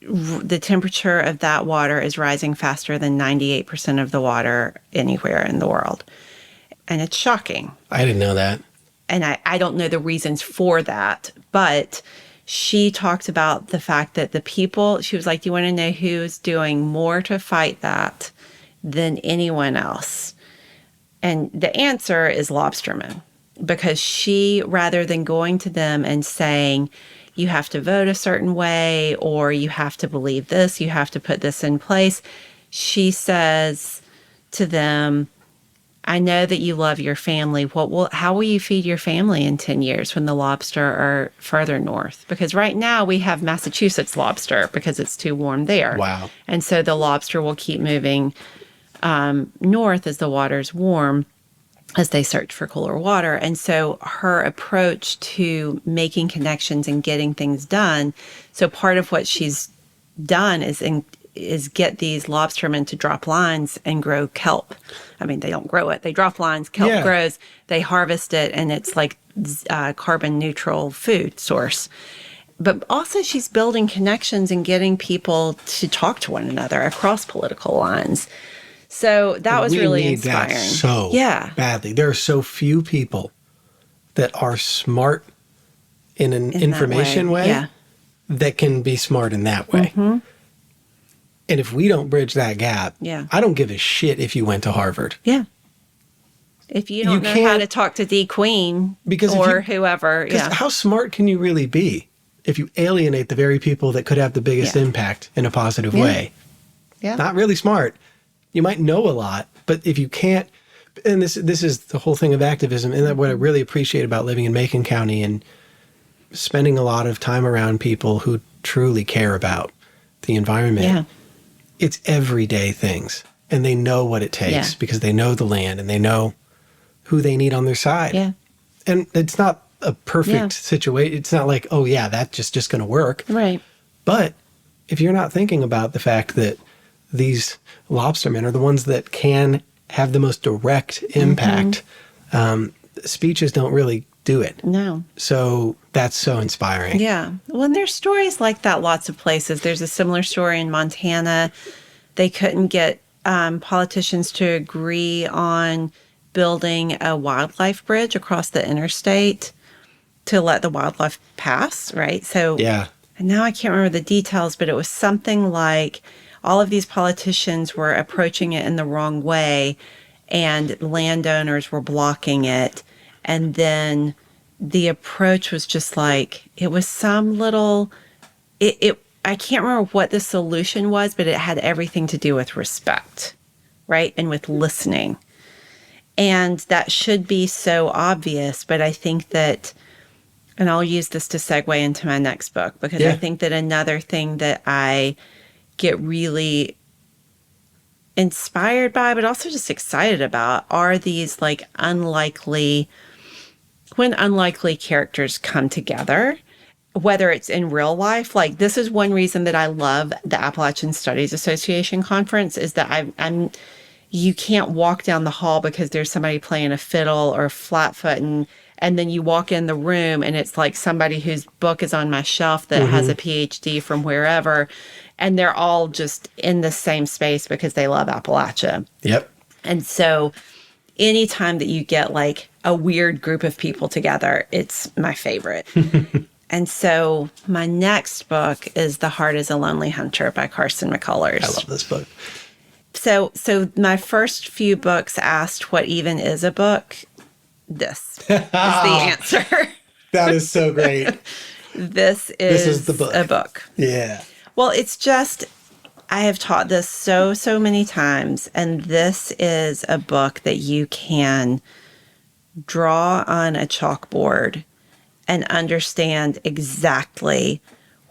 the temperature of that water is rising faster than 98% of the water anywhere in the world. And it's shocking. I didn't know that. And I don't know the reasons for that, but she talked about the fact that the people, she was like, do you want to know who's doing more to fight that than anyone else? And the answer is lobstermen, because she, rather than going to them and saying, you have to vote a certain way, or you have to believe this, you have to put this in place, she says to them, I know that you love your family. How will you feed your family in 10 years when the lobster are further north? Because right now we have Massachusetts lobster because it's too warm there. Wow. And so the lobster will keep moving north as the water's warm, as they search for cooler water. And so her approach to making connections and getting things done, so part of what she's done is get these lobstermen to drop lines and grow kelp. I mean, they don't grow it. They drop lines, kelp grows, they harvest it, and it's like carbon neutral food source. But also she's building connections and getting people to talk to one another across political lines. So that was really inspiring. That so badly. There are so few people that are smart in an In that information way, Yeah. that can be smart in that way. Mm-hmm. And if we don't bridge that gap, Yeah. I don't give a shit if you went to Harvard. Yeah. If you don't know how can't- to talk to D. Queen Because if or you- whoever, Because yeah. how smart can you really be if you alienate the very people that could have the biggest Yeah. impact in a positive Yeah. way? Yeah. Not really smart. You might know a lot, but if you can't, and this is the whole thing of activism, and that what I really appreciate about living in Macon County and spending a lot of time around people who truly care about the environment. Yeah. It's everyday things, and they know what it takes Yeah. because they know the land and they know who they need on their side. Yeah. And it's not a perfect Yeah. situation. It's not like, oh yeah, that's just going to work. Right. But if you're not thinking about the fact that these lobstermen are the ones that can have the most direct impact, speeches don't really do it. No. So that's so inspiring. Yeah. Well, and there's stories like that lots of places. There's a similar story in Montana. They couldn't get politicians to agree on building a wildlife bridge across the interstate to let the wildlife pass, right? So Yeah. and now I can't remember the details, but it was something like all of these politicians were approaching it in the wrong way and landowners were blocking it. And then the approach was just like, it was some little, I can't remember what the solution was, but it had everything to do with respect, right? And with listening. And that should be so obvious, but I think that, and I'll use this to segue into my next book, because I think that another thing that I get really inspired by, but also just excited about, are these like when unlikely characters come together, whether it's in real life. Like, this is one reason that I love the Appalachian Studies Association conference, is that you can't walk down the hall because there's somebody playing a fiddle or flatfoot, and then you walk in the room and it's like somebody whose book is on my shelf that has a PhD from wherever, and they're all just in the same space because they love Appalachia. Yep. And so anytime that you get like a weird group of people together, it's my favorite. And so my next book is The Heart is a Lonely Hunter by Carson McCullers. I love this book. So my first few books asked what even is a book. This is the answer. That is so great. This is the book. a book. Yeah. Well, it's just, I have taught this so many times, and this is a book that you can draw on a chalkboard and understand exactly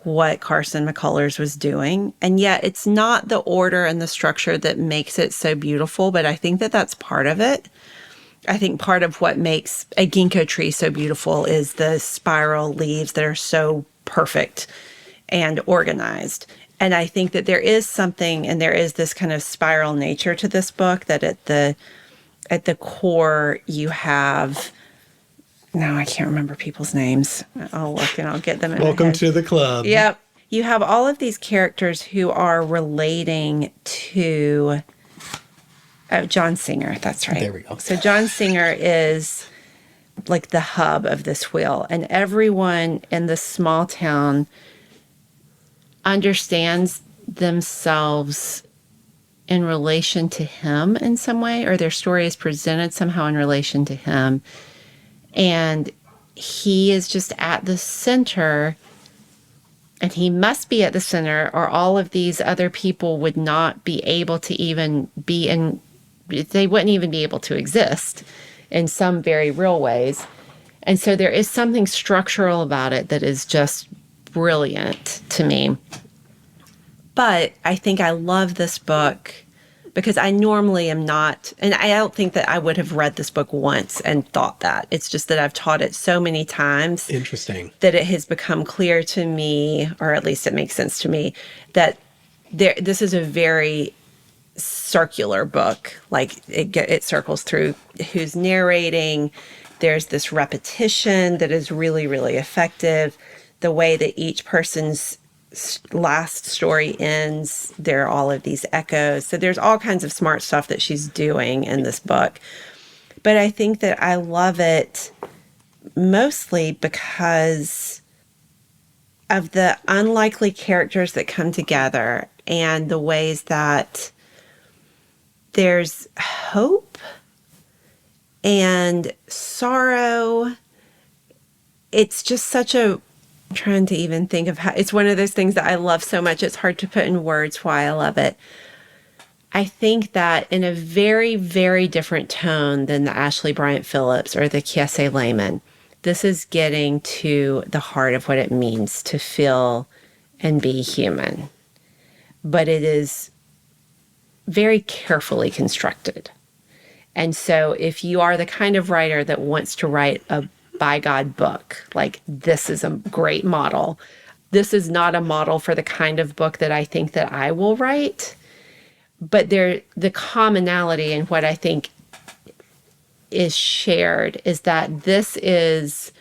what Carson McCullers was doing. And yet it's not the order and the structure that makes it so beautiful, but I think that that's part of it. I think part of what makes a ginkgo tree so beautiful is the spiral leaves that are so perfect and organized. And I think that there is something, and there is this kind of spiral nature to this book, that at the core you have, no, I can't remember people's names. I'll look and I'll get them in my Welcome head. to the club. Yep. You have all of these characters who are relating to John Singer. That's right. There we go. So John Singer is like the hub of this wheel, and everyone in this small town understands themselves in relation to him in some way, or their story is presented somehow in relation to him. And he is just at the center, and he must be at the center, or all of these other people would not be able to even be in, they wouldn't even be able to exist in some very real ways. And so there is something structural about it that is just brilliant to me. But I think I love this book because I normally am not, and I don't think that I would have read this book once and thought that. It's just that I've taught it so many times. Interesting. That it has become clear to me, or at least it makes sense to me, that this is a very circular book. Like it circles through who's narrating. There's this repetition that is really, really effective. The way that each person's last story ends, there are all of these echoes. So there's all kinds of smart stuff that she's doing in this book. But I think that I love it mostly because of the unlikely characters that come together and the ways that there's hope and sorrow. It's just such a, I'm trying to even think of how, it's one of those things that I love so much. It's hard to put in words why I love it. I think that in a very, very different tone than the Ashley Bryant Phillips or the Kiese Layman, this is getting to the heart of what it means to feel and be human. But it is very carefully constructed. And so if you are the kind of writer that wants to write a by God book, like this is a great model. This is not a model for the kind of book that I think that I will write. But the commonality in what I think is shared is that this is,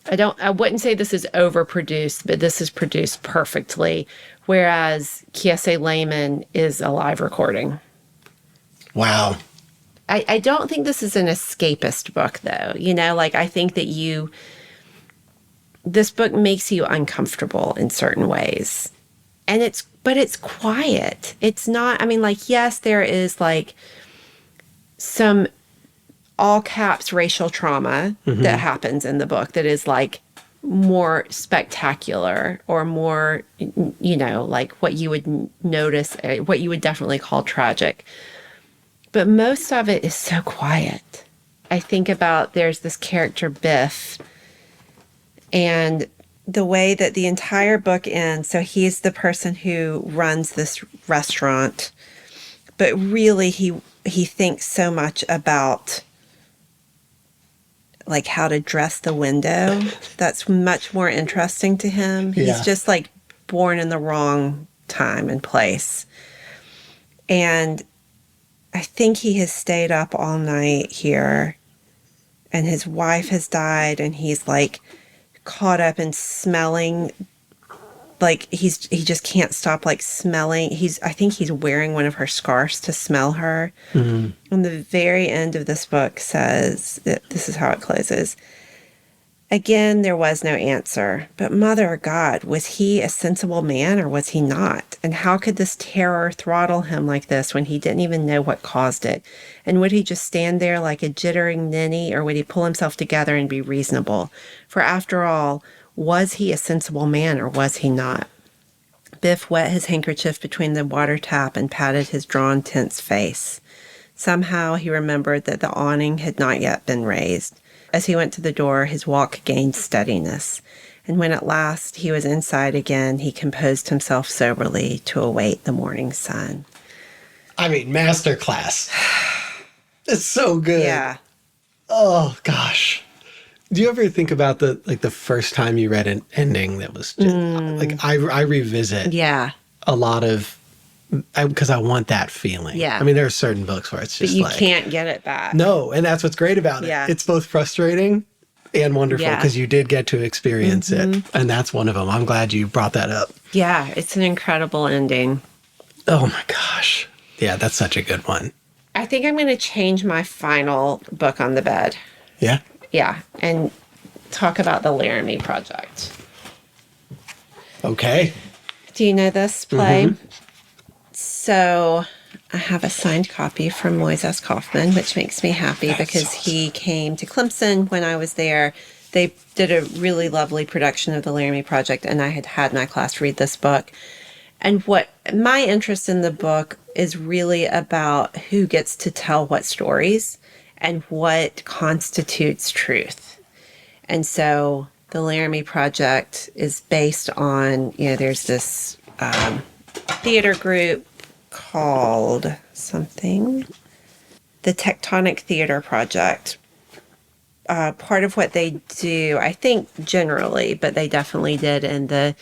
I wouldn't say this is overproduced, but this is produced perfectly. Whereas Kiese Layman is a live recording. Wow. I don't think this is an escapist book, though. You know, like I think that this book makes you uncomfortable in certain ways. But it's quiet. It's not, I mean, like, yes, there is like some all caps racial trauma that happens in the book that is like more spectacular or more, you know, like what you would notice, what you would definitely call tragic. But most of it is so quiet. I think about there's this character, Biff, and the way that the entire book ends. So he's the person who runs this restaurant, but really he thinks so much about like how to dress the window. That's much more interesting to him. Yeah. He's just like born in the wrong time and place. And I think he has stayed up all night here, and his wife has died, and he's like caught up in smelling, like he just can't stop like smelling. I think he's wearing one of her scarves to smell her. And the very end of this book says that this is how it closes. Again, there was no answer, but Mother of God, was he a sensible man or was he not? And how could this terror throttle him like this when he didn't even know what caused it? And would he just stand there like a jittering ninny, or would he pull himself together and be reasonable? For after all, was he a sensible man or was he not? Biff wet his handkerchief between the water tap and patted his drawn, tense face. Somehow he remembered that the awning had not yet been raised. As he went to the door, his walk gained steadiness, and when at last he was inside again, he composed himself soberly to await the morning sun. I mean, masterclass. It's so good. Yeah. Oh, gosh. Do you ever think about the first time you read an ending that was just, like, I revisit a lot of, because I want that feeling. Yeah. I mean, there are certain books where it's just but you can't get it back. No, and that's what's great about it. Yeah. It's both frustrating and wonderful because you did get to experience it. And that's one of them. I'm glad you brought that up. Yeah, it's an incredible ending. Oh my gosh. Yeah, that's such a good one. I think I'm going to change my final book on the bed. Yeah? Yeah, and talk about the Laramie Project. Okay. Do you know this play? So I have a signed copy from Moises Kaufman, which makes me happy because he came to Clemson when I was there. They did a really lovely production of the Laramie Project, and I had my class read this book. And what my interest in the book is really about who gets to tell what stories and what constitutes truth. And so the Laramie Project is based on, there's this theater group called something, the Tectonic Theater Project. Part of what they do, I think generally, but they definitely did in the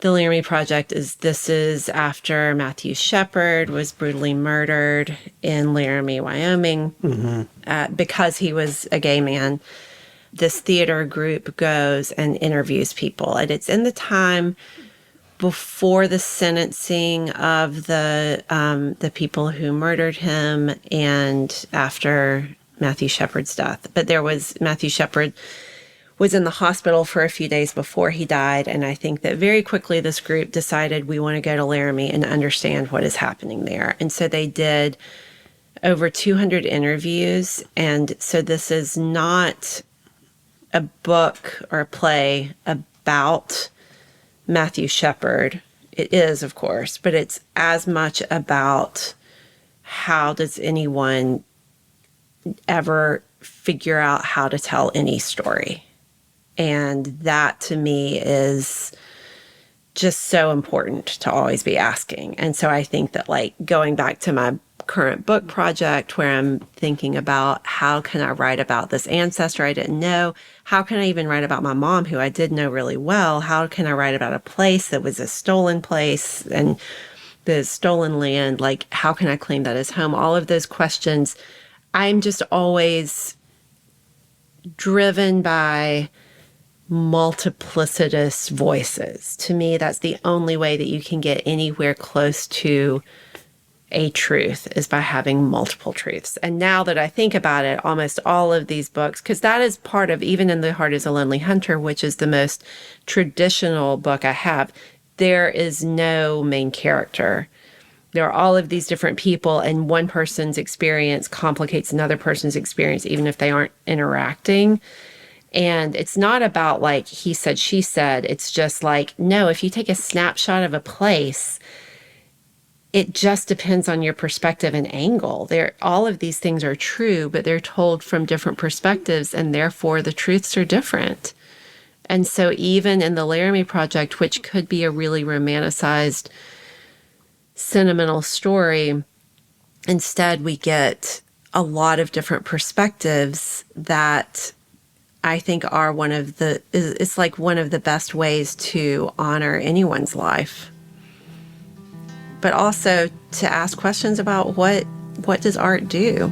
Laramie Project, this is after Matthew Shepard was brutally murdered in Laramie, Wyoming, because he was a gay man. This theater group goes and interviews people, and it's in the time before the sentencing of the people who murdered him and after Matthew Shepard's death. But Matthew Shepard was in the hospital for a few days before he died. And I think that very quickly this group decided we want to go to Laramie and understand what is happening there. And so they did over 200 interviews. And so this is not a book or a play about Matthew Shepard. It is, of course, but it's as much about how does anyone ever figure out how to tell any story. And that to me is just so important to always be asking. And so I think that, like, going back to my current book project where I'm thinking about how can I write about this ancestor I didn't know? How can I even write about my mom, who I did know really well? How can I write about a place that was a stolen place and the stolen land? Like, how can I claim that as home? All of those questions, I'm just always driven by multiplicitous voices. To me, that's the only way that you can get anywhere close to a truth, is by having multiple truths. And now that I think about it, almost all of these books, because that is part of, even in The Heart is a Lonely Hunter, which is the most traditional book I have, there is no main character. There are all of these different people, and one person's experience complicates another person's experience, even if they aren't interacting. And it's not about like he said, she said. It's just like, no, if you take a snapshot of a place, it just depends on your perspective and angle. All of these things are true, but they're told from different perspectives, and therefore the truths are different. And so even in the Laramie Project, which could be a really romanticized, sentimental story, instead we get a lot of different perspectives that I think are it's like one of the best ways to honor anyone's life. But also to ask questions about what does art do?